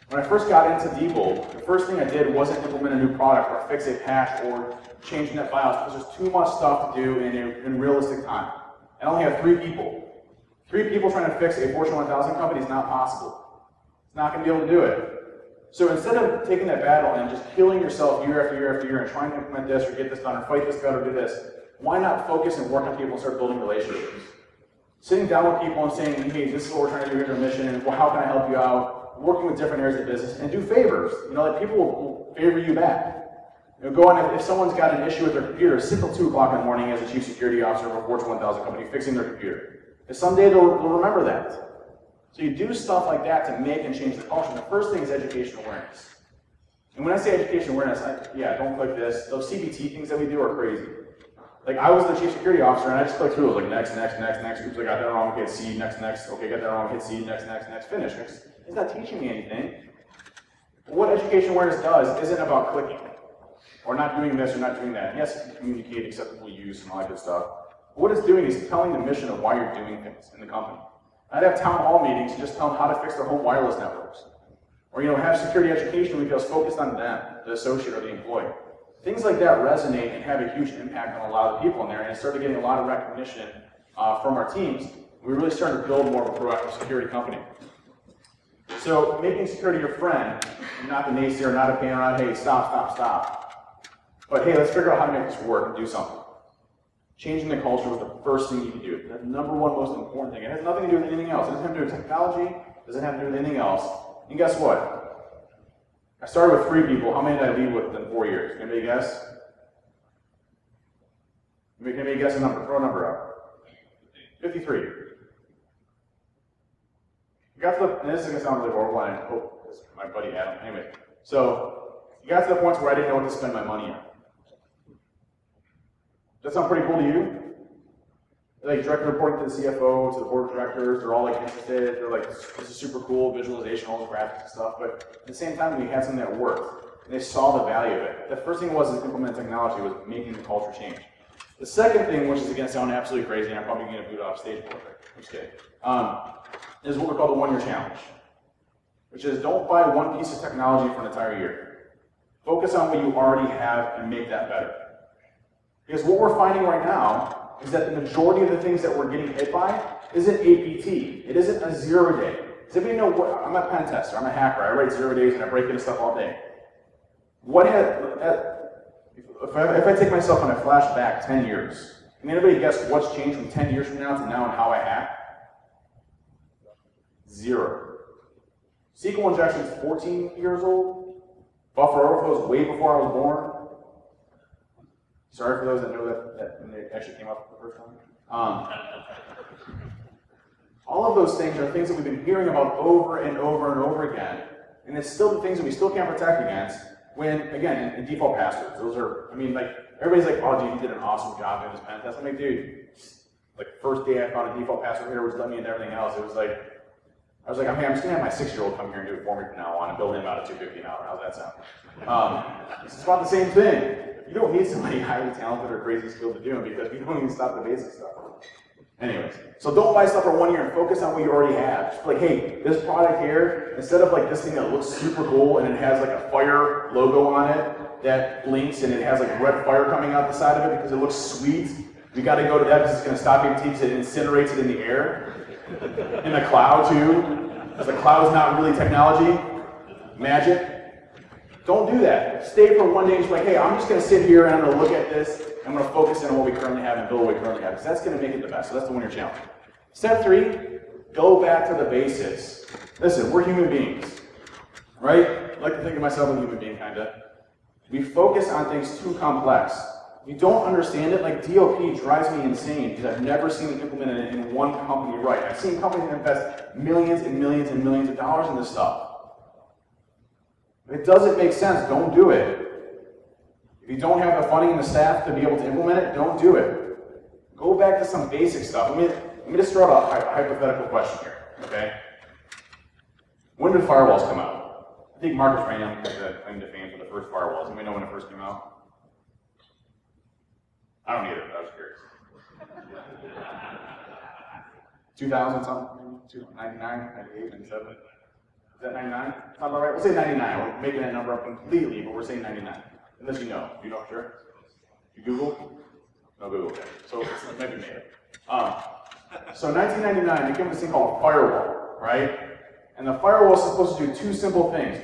When I first got into Diebold, the first thing I did wasn't implement a new product or fix a patch or change net BIOS because there's too much stuff to do in realistic time. I only have 3 people. 3 people trying to fix a Fortune 1000 company is not possible. It's not going to be able to do it. So instead of taking that battle and just killing yourself year after year after year and trying to implement this or get this done or fight this battle or do this, why not focus and work on people and start building relationships? Sitting down with people and saying, hey, this is what we're trying to do here in our mission, well, how can I help you out? Working with different areas of the business and do favors. Like people will favor you back. Go on, if someone's got an issue with their computer, sit till 2 o'clock in the morning as a chief security officer of a Fortune 1000 company fixing their computer. And someday they'll remember that. So you do stuff like that to make and change the culture. The first thing is education awareness. And when I say education awareness, don't click this. Those CBT things that we do are crazy. Like I was the chief security officer and I just clicked through. It was like next, next, next, next. Oops, I got that wrong. Okay, C, next, next. Okay, got that wrong. Hit C, next, next, next. Finish. It's not teaching me anything. What education awareness does isn't about clicking. Or not doing this or not doing that. Yes, you can communicate acceptable use and all that good stuff. But what it's doing is telling the mission of why you're doing things in the company. I'd have town hall meetings and just tell them how to fix their home wireless networks. Or have security education because focused on them, the associate or the employee. Things like that resonate and have a huge impact on a lot of the people in there, and it started getting a lot of recognition from our teams. We really started to build more of a proactive security company. So making security your friend, not the naysayer, not a pain around, hey, stop. But hey, let's figure out how to make this work and do something. Changing the culture was the first thing you can do. That's the #1 most important thing. It has nothing to do with anything else. It doesn't have to do with technology. It doesn't have to do with anything else. And guess what? I started with 3 people. How many did I leave with in 4 years? Can anybody guess? Can anybody guess a number? Throw a number out. 53. You got to the, and this is going to sound really horrible, and I hope this is my buddy Adam. Anyway, so you got to the point where I didn't know what to spend my money on. Does that sound pretty cool to you? Like directly reporting to the CFO, to the board of directors, they're all like interested, they're like, this is super cool, visualization, all the graphics and stuff, but at the same time we had something that worked, and they saw the value of it. The first thing was implement technology, was making the culture change. The second thing, which is going to sound absolutely crazy, and I'm probably going to boot off stage for it, I'm just kidding, is what we call the 1-year challenge, which is don't buy one piece of technology for an entire year. Focus on what you already have and make that better. Because what we're finding right now is that the majority of the things that we're getting hit by isn't APT. It isn't a 0 day. Does anybody know what, I'm a pen tester, I'm a hacker, I write 0 days and I break into stuff all day. What if I take myself and I flash back 10 years, can anybody guess what's changed from 10 years from now to now and how I hack? 0. SQL injection is 14 years old. Buffer overflow is way before I was born. Sorry for those that know that when they actually came up the first time. All of those things are things that we've been hearing about over and over and over again, and it's still the things that we still can't protect against when, again, in default passwords. Those are, I mean, like, everybody's like, oh, dude, you did an awesome job doing this pen test. I'm like, dude, like, first day I found a default password here, which let me into everything else. It was like, I was like, okay, I'm just gonna have my 6-year-old come here and do it for me from now on and bill him out at $250 an hour. How's that sound? It's about the same thing. You don't need somebody highly talented or crazy skilled to do it because we don't even stop the basic stuff. Anyways, so don't buy stuff for 1 year and focus on what you already have. Just be like, hey, this product here, instead of like this thing that looks super cool and it has like a fire logo on it that blinks and it has like red fire coming out the side of it because it looks sweet, we got to go to that because it's going to stop APT because it incinerates it in the air. In the cloud too, because the cloud is not really technology, magic. Don't do that. Stay for 1 day and just like, hey, I'm just going to sit here and I'm going to look at this. I'm going to focus in on what we currently have and build what we currently have because that's going to make it the best. So that's the 1 year challenge. Step 3, go back to the basics. Listen, we're human beings, right? I like to think of myself as a human being, kind of. We focus on things too complex. You don't understand it, like DLP drives me insane because I've never seen it implemented in one company right. I've seen companies that invest millions and millions and millions of dollars in this stuff. If it doesn't make sense, don't do it. If you don't have the funding and the staff to be able to implement it, don't do it. Go back to some basic stuff. Let me just throw out a hypothetical question here, okay? When did firewalls come out? I think Marcus Rayam has the claim to fame for the first firewalls. Anybody know when it first came out? I don't either, but I was curious. 2000 something? 99, 98, 97? Is that 99? Sound about right? We'll say 99. We're making that number up completely, but we're saying 99. Unless you know. You know, sure? You Google? No Google. Okay. So it's maybe made up. So 1999, they came with this thing called a firewall, right? And the firewall is supposed to do three simple things.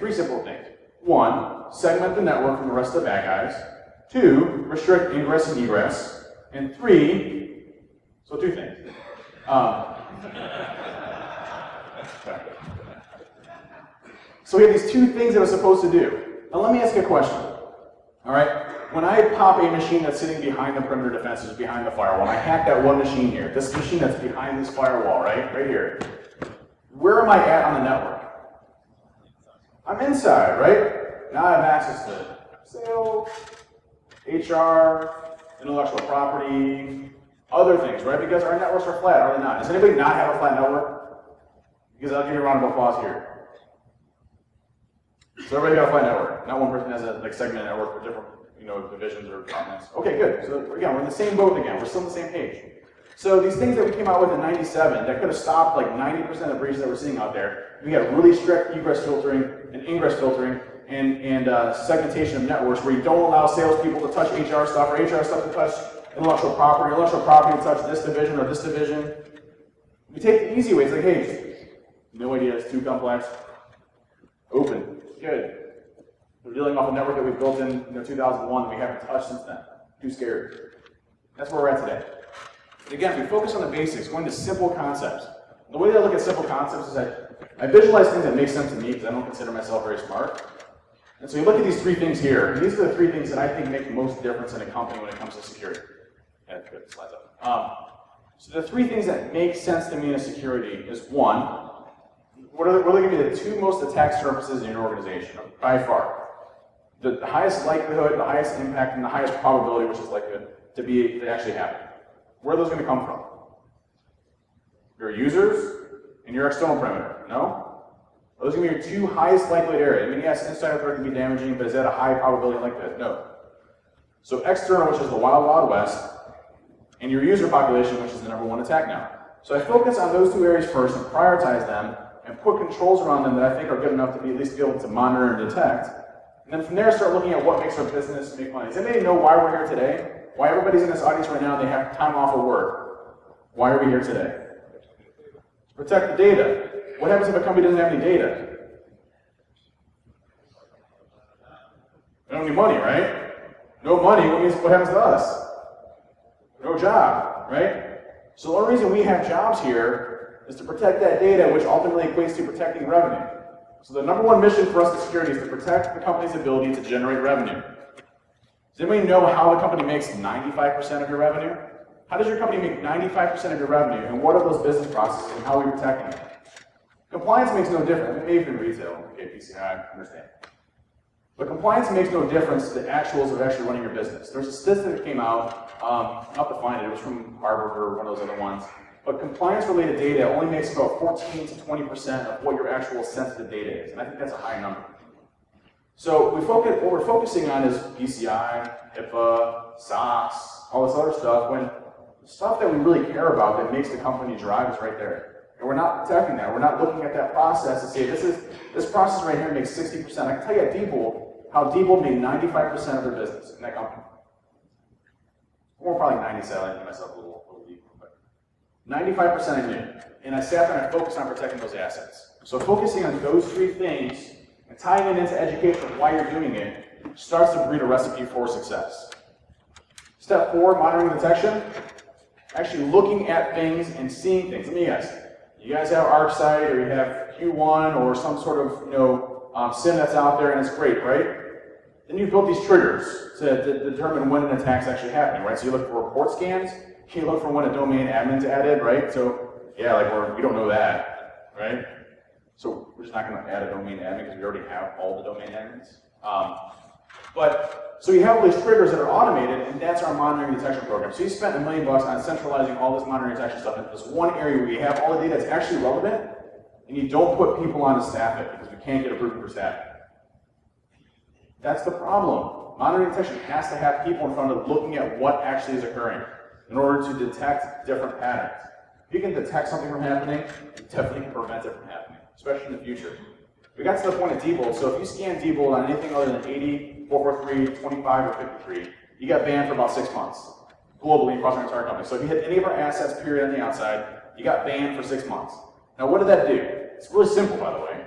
One, segment the network from the rest of the bad guys. Two, restrict ingress and egress. And three, so two things. So we have these two things that it's supposed to do. Now let me ask you a question. All right? When I pop a machine that's sitting behind the perimeter defenses, behind the firewall, and I hack that one machine here, this machine that's behind this firewall, right here, where am I at on the network? I'm inside, right? Now I have access to sales, HR, intellectual property, other things, right? Because our networks are flat, are they not? Does anybody not have a flat network? Because I'll give you a round of applause here. So everybody got a flat network. Not one person has a segmented network for different, divisions or continents. Okay, good. So again, we're in the same boat again. We're still on the same page. So these things that we came out with in '97 that could have stopped like 90% of breaches that we're seeing out there. We got really strict egress filtering and ingress filtering and segmentation of networks where you don't allow salespeople to touch HR stuff or HR stuff to touch intellectual property to touch this division or this division. We take the easy way. It's like, hey, no idea, it's too complex. Open. Good. We're dealing off a network that we built in 2001 that we haven't touched since then. Too scared. That's where we're at today. But again, we focus on the basics, going to simple concepts. The way that I look at simple concepts is that I visualize things that make sense to me because I don't consider myself very smart. And so you look at these three things here, and these are the three things that I think make the most difference in a company when it comes to security. Yeah, good, slides up. So the three things that make sense to me in security is one, what are going to be the two most attacked surfaces in your organization, by far? The highest likelihood, the highest impact, and the highest probability, which is likely to actually happen. Where are those going to come from? Your users and your external perimeter. No? Those are going to be your two highest likelihood areas. I mean, yes, insider threat can be damaging, but is that a high probability likelihood? No. So external, which is the wild, wild west, and your user population, which is the #1 attack now. So I focus on those two areas first and prioritize them and put controls around them that I think are good enough to be at least be able to monitor and detect. And then from there, start looking at what makes our business make money. Does anybody know why we're here today? Why everybody's in this audience right now, they have time off of work. Why are we here today? To protect the data. What happens if a company doesn't have any data? They don't have any money, right? No money, what happens to us? No job, right? So the only reason we have jobs here is to protect that data, which ultimately equates to protecting revenue. So the #1 mission for us in security is to protect the company's ability to generate revenue. Does anybody know how the company makes 95% of your revenue? How does your company make 95% of your revenue, and what are those business processes, and how are we protecting them? Compliance makes no difference. Maybe in retail, okay, PCI, I understand. But compliance makes no difference to the actuals of actually running your business. There's a statistic that came out, I'll have to find it, it was from Harvard or one of those other ones. But compliance-related data only makes about 14 to 20% of what your actual sensitive data is, and I think that's a high number. So what we're focusing on is PCI, HIPAA, SOX, all this other stuff, when the stuff that we really care about that makes the company drive is right there. And we're not protecting that. We're not looking at that process to say, this process right here makes 60%. I can tell you at Diebold, how Diebold made 95% of their business in that company. Or probably 97, I give myself a little deep, but 95% I knew. And I sat there and I focused on protecting those assets. So focusing on those three things and tying it into education of why you're doing it starts to breed a recipe for success. Step 4, monitoring detection. Actually looking at things and seeing things. Let me ask, you guys have ArcSight or you have Q1 or some sort of SIM that's out there and it's great, right? Then you built these triggers to determine when an attack's actually happening, right? So you look for report scans, you look for when a domain admin's added, right? So yeah, like we don't know that, right? So we're just not going to add a domain admin because we already have all the domain admins. So you have all these triggers that are automated, and that's our monitoring detection program. So you spent $1 million on centralizing all this monitoring detection stuff into this one area where you have all the data that's actually relevant, and you don't put people on to staff it because we can't get approved for staffing. That's the problem. Monitoring detection has to have people in front of it looking at what actually is occurring in order to detect different patterns. If you can detect something from happening, you definitely can prevent it from happening, especially in the future. We got to the point of debold, so if you scan debold on anything other than 80, 443, 25, or 53, you got banned for about 6 months, globally across our entire company. So if you hit any of our assets, period, on the outside, you got banned for 6 months. Now what did that do? It's really simple, by the way.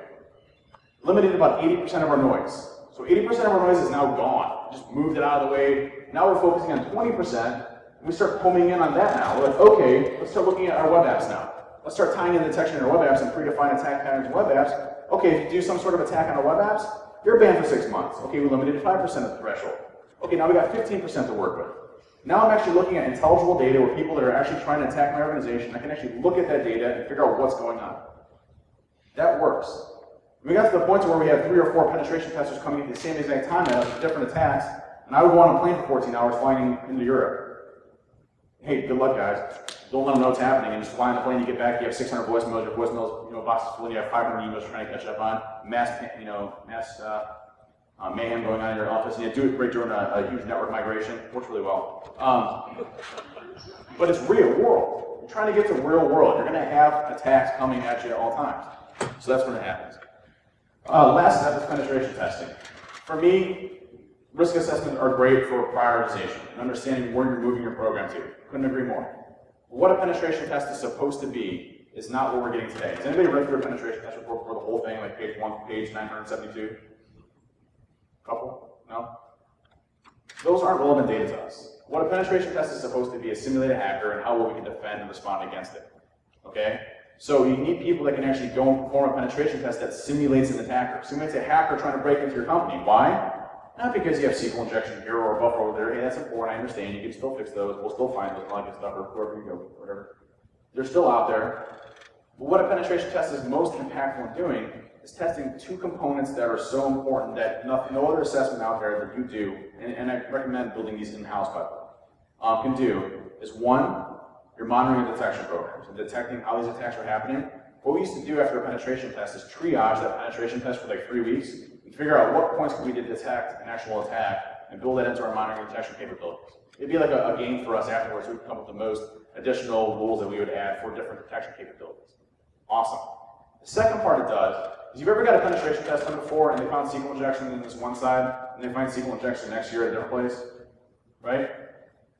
Limited about 80% of our noise. So 80% of our noise is now gone. Just moved it out of the way. Now we're focusing on 20%, and we start homing in on that now. We're like, okay, let's start looking at our web apps now. Let's start tying in detection in our web apps and predefine attack patterns in web apps. Okay, if you do some sort of attack on our web apps, you're banned for 6 months. Okay, we limited to 5% of the threshold. Okay, now we got 15% to work with. Now I'm actually looking at intelligible data where people that are actually trying to attack my organization, I can actually look at that data and figure out what's going on. That works. We got to the point where we had 3 or 4 penetration testers coming at the same exact time at us with different attacks, and I would go on a plane for 14 hours flying into Europe. Hey, good luck, guys. Don't let them know what's happening, and just fly on the plane, you get back, you have 600 voicemails, your voicemails, box is full, and you have 500 emails you're trying to catch up on, mass mayhem going on in your office, and you do it great during a huge network migration. Works really well. But it's real world. You're trying to get to real world. You're going to have attacks coming at you at all times. So that's when it happens. Last step is penetration testing. For me, risk assessments are great for prioritization and understanding where you're moving your program to. Couldn't agree more. What a penetration test is supposed to be is not what we're getting today. Has anybody read through a penetration test report for the whole thing, like page 1 to page 972? Couple? No? Those aren't relevant data to us. What a penetration test is supposed to be is simulate a hacker and how well we can defend and respond against it. Okay? So you need people that can actually go and perform a penetration test that simulates an attacker. Simulates a hacker trying to break into your company. Why? Not because you have SQL injection here or a buffer over there. Hey, that's important, I understand. You can still fix those. We'll still find those, all that good stuff, or wherever you go, whatever. They're still out there. But what a penetration test is most impactful in doing is testing 2 components that are so important that no other assessment out there that you do, and I recommend building these in-house, by the way, can do, is 1, your monitoring and detection programs, and detecting how these attacks are happening. What we used to do after a penetration test is triage that penetration test for like 3 weeks, and figure out what points can we detect an actual attack, and build that into our monitoring and detection capabilities. It'd be like a game for us afterwards. We'd come up with the most additional rules that we would add for different detection capabilities. Awesome. The second part it does is you've ever got a penetration test done before and they found SQL injection in this one side and they find SQL injection next year at a different place, right?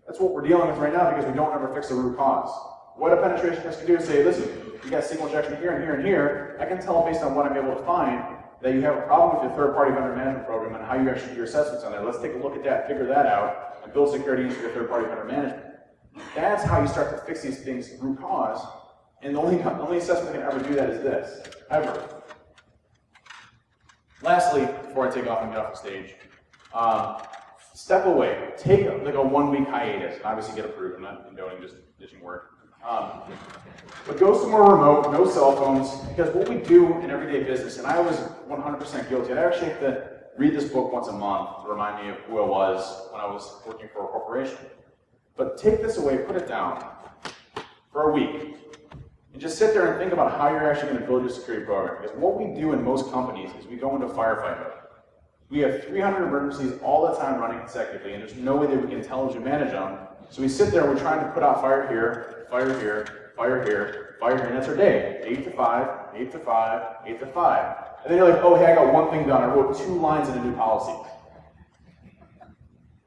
That's what we're dealing with right now because we don't ever fix the root cause. What a penetration test can do is say, listen, you got SQL injection here and here and here. I can tell based on what I'm able to find that you have a problem with your third-party vendor management program and how you actually do your assessments on there. Let's take a look at that, figure that out, and build security into your third-party vendor management. That's how you start to fix these things root cause. And the only assessment that can ever do that is this, ever. Lastly, before I take off and get off the stage, step away. Take like a 1-week hiatus. Obviously get approved. I'm not condoning just ditching work. But go somewhere remote, no cell phones, because what we do in everyday business, and I was 100% guilty. I actually have to read this book once a month to remind me of who I was when I was working for a corporation. But take this away, put it down for a week. And just sit there and think about how you're actually going to build your security program. Because what we do in most companies is we go into firefight mode. We have 300 emergencies all the time running consecutively, and there's no way that we can intelligently manage them. So we sit there, we're trying to put out fire here, fire here, fire here, fire here, and that's our day. 8 to 5, 8 to 5, 8 to 5. And then you're like, oh, hey, I got one thing done. I wrote 2 lines in a new policy.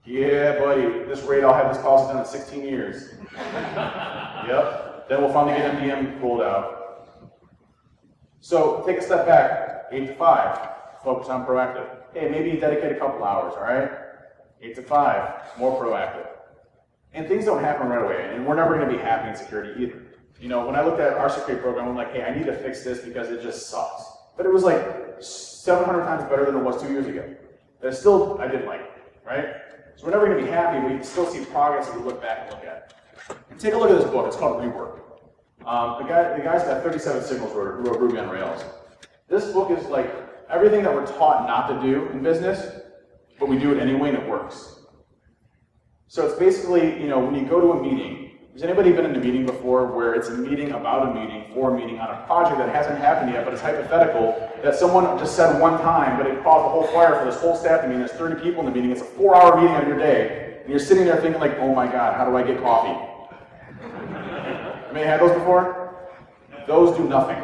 Yeah, buddy, this rate, I'll have this policy done in 16 years. Yep. Then we'll finally get MDM rolled out. So take a step back, 8 to 5, focus on proactive. Hey, maybe dedicate a couple hours, all right? 8 to 5, more proactive. And things don't happen right away, and we're never going to be happy in security either. You know, when I looked at our security program, I'm like, hey, I need to fix this because it just sucks. But it was like 700 times better than it was 2 years ago. that I didn't like, right? So we're never going to be happy, but you can still see progress if you look back and look at it. And take a look at this book. It's called Rework. The guy's got 37 signals who wrote Ruby on Rails. This book is like everything that we're taught not to do in business, but we do it anyway and it works. So it's basically, you know, when you go to a meeting, has anybody been in a meeting before where it's a meeting about a meeting for a meeting on a project that hasn't happened yet, but it's hypothetical, that someone just said one time, but it caused a whole fire for this whole staff meeting, there's 30 people in the meeting, it's a 4-hour meeting of your day, and you're sitting there thinking like, oh my God, how do I get coffee? Have you had those before? Those do nothing.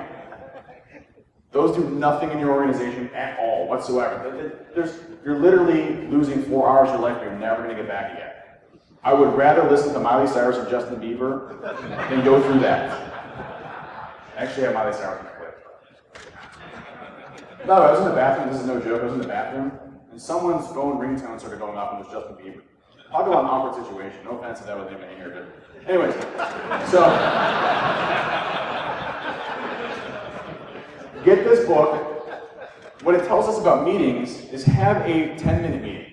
Those do nothing in your organization at all, whatsoever. You're literally losing 4 hours of your life and you're never going to get back again. I would rather listen to Miley Cyrus or Justin Bieber than go through that. Actually, I have Miley Cyrus in my clip. No, I was in the bathroom, this is no joke, I was in the bathroom, and someone's phone ringtone started going off and it was Justin Bieber. Talk about an awkward situation. No offense if that was anybody here, but anyways. So, get this book. What it tells us about meetings is have a 10-minute meeting.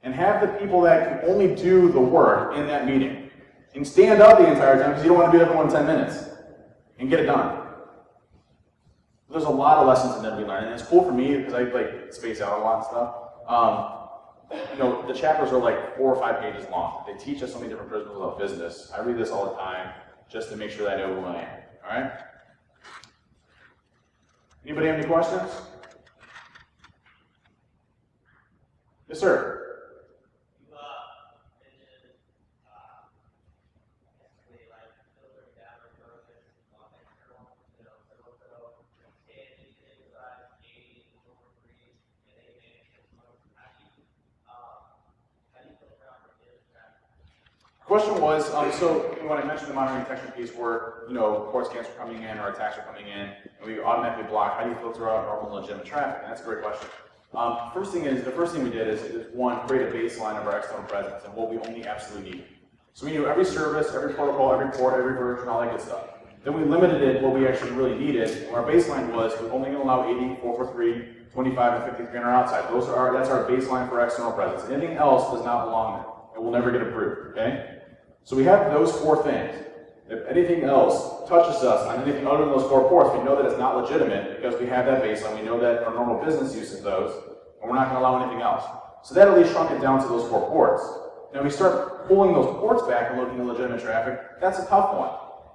And have the people that can only do the work in that meeting. And stand up the entire time because you don't want to be there for more than 10 minutes. And get it done. There's a lot of lessons in there to be learned. And it's cool for me because I like space out a lot and stuff. You know, the chapters are like 4 or 5 pages long. They teach us so many different principles about business. I read this all the time just to make sure that I know who I am. Alright? Anybody have any questions? Yes, sir. Question was, so when I mentioned the monitoring detection piece where, you know, port scans are coming in or attacks are coming in, and we automatically block, how do you filter out normal legitimate traffic? And that's a great question. The first thing we did is one, create a baseline of our external presence and what we only absolutely need. So we knew every service, every protocol, every port, every version, all that good stuff. Then we limited it what we actually really needed, and our baseline was we're only going to allow 80, 443, 25, and 53 on our outside. That's our baseline for external presence. Anything else does not belong there. It will never get approved, okay? So we have those 4 things. If anything else touches us on anything other than those 4 ports, we know that it's not legitimate because we have that baseline. We know that our normal business uses those, and we're not going to allow anything else. So that at least shrunk it down to those 4 ports. Now we start pulling those ports back and looking at legitimate traffic. That's a tough one.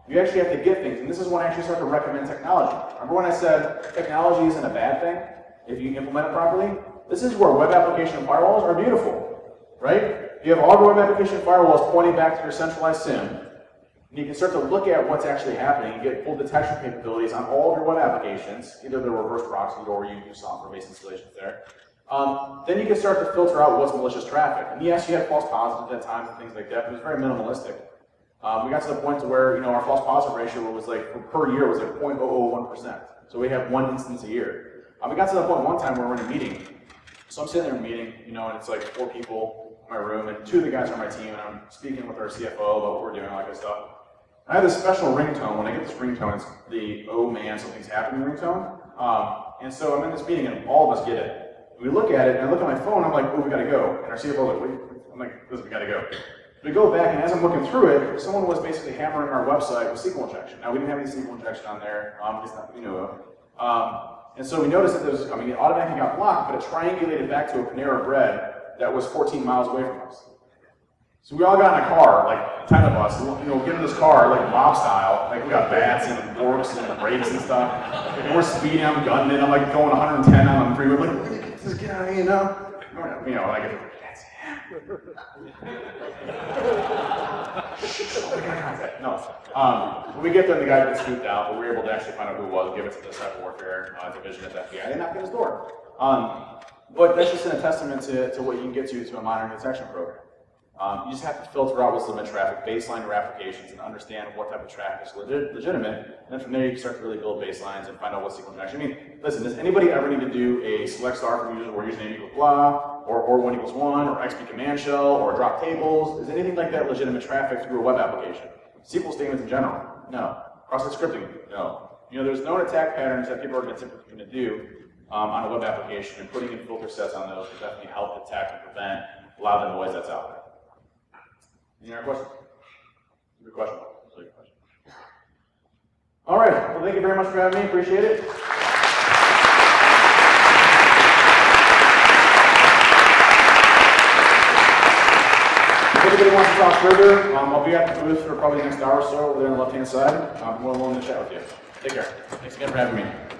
You actually have to get things, and this is when I actually start to recommend technology. Remember when I said technology isn't a bad thing if you implement it properly? This is where web application firewalls are beautiful, right? You have all your web application firewalls pointing back to your centralized SIM, and you can start to look at what's actually happening and get full detection capabilities on all of your web applications, either the reverse proxy or you do software-based installations there. Then you can start to filter out what's malicious traffic. And yes, you had false positives at times and things like that, but it was very minimalistic. We got to the point to where, you know, our false positive ratio was like, per year was like 0.001%. So we have 1 instance a year. We got to the point one time where we're in a meeting. So I'm sitting there in a meeting, you know, and it's like 4 people in my room, and 2 of the guys are on my team, and I'm speaking with our CFO about what we're doing, all that good stuff. I have this special ringtone. When I get this ringtone, it's the "oh man, something's happening" ringtone. And so I'm in this meeting, and all of us get it. We look at it, and I look at my phone, I'm like, oh, we gotta go. And our CFO like, wait, I'm like, listen, we gotta go. We go back, and as I'm looking through it, someone was basically hammering our website with SQL injection. Now, we didn't have any SQL injection on there, it's not, we knew of. And so we noticed that this was coming. It automatically got blocked, but it triangulated back to a Panera Bread that was 14 miles away from us. So we all got in a car, like 10 of us, you know, get in this car, like mob style, like we got bats and forks and brakes and stuff. And we're speeding, I'm gunning it, I'm like going 110 on the freeway, like, just get out of here, you know, like, that's him. No. When we get there, the guy gets scooped out, but we were able to actually find out who it was, give it to the cyber warfare division at the FBI. They knocked on his door. But that's just a testament to what you can get to a monitoring detection program. You just have to filter out what's legitimate traffic, baseline your applications, and understand what type of traffic is legitimate. And then from there, you can start to really build baselines and find out what SQL injection. I mean, listen, does anybody ever need to do a select star from users where username equals blah, or 1 equals 1, or XP command shell, or drop tables? Is anything like that legitimate traffic through a web application? SQL statements in general? No. Cross-site scripting? No. You know, there's known attack patterns that people are typically going to do. on a web application, and putting in filter sets on those will definitely help detect and prevent a lot of the noise that's out there. Any other questions? Good question. All right. Well, thank you very much for having me. Appreciate it. If anybody wants to talk further, I'll be at the booth for probably the next hour or so over there on the left-hand side. I'm more than willing to chat with you. Take care. Thanks again for having me.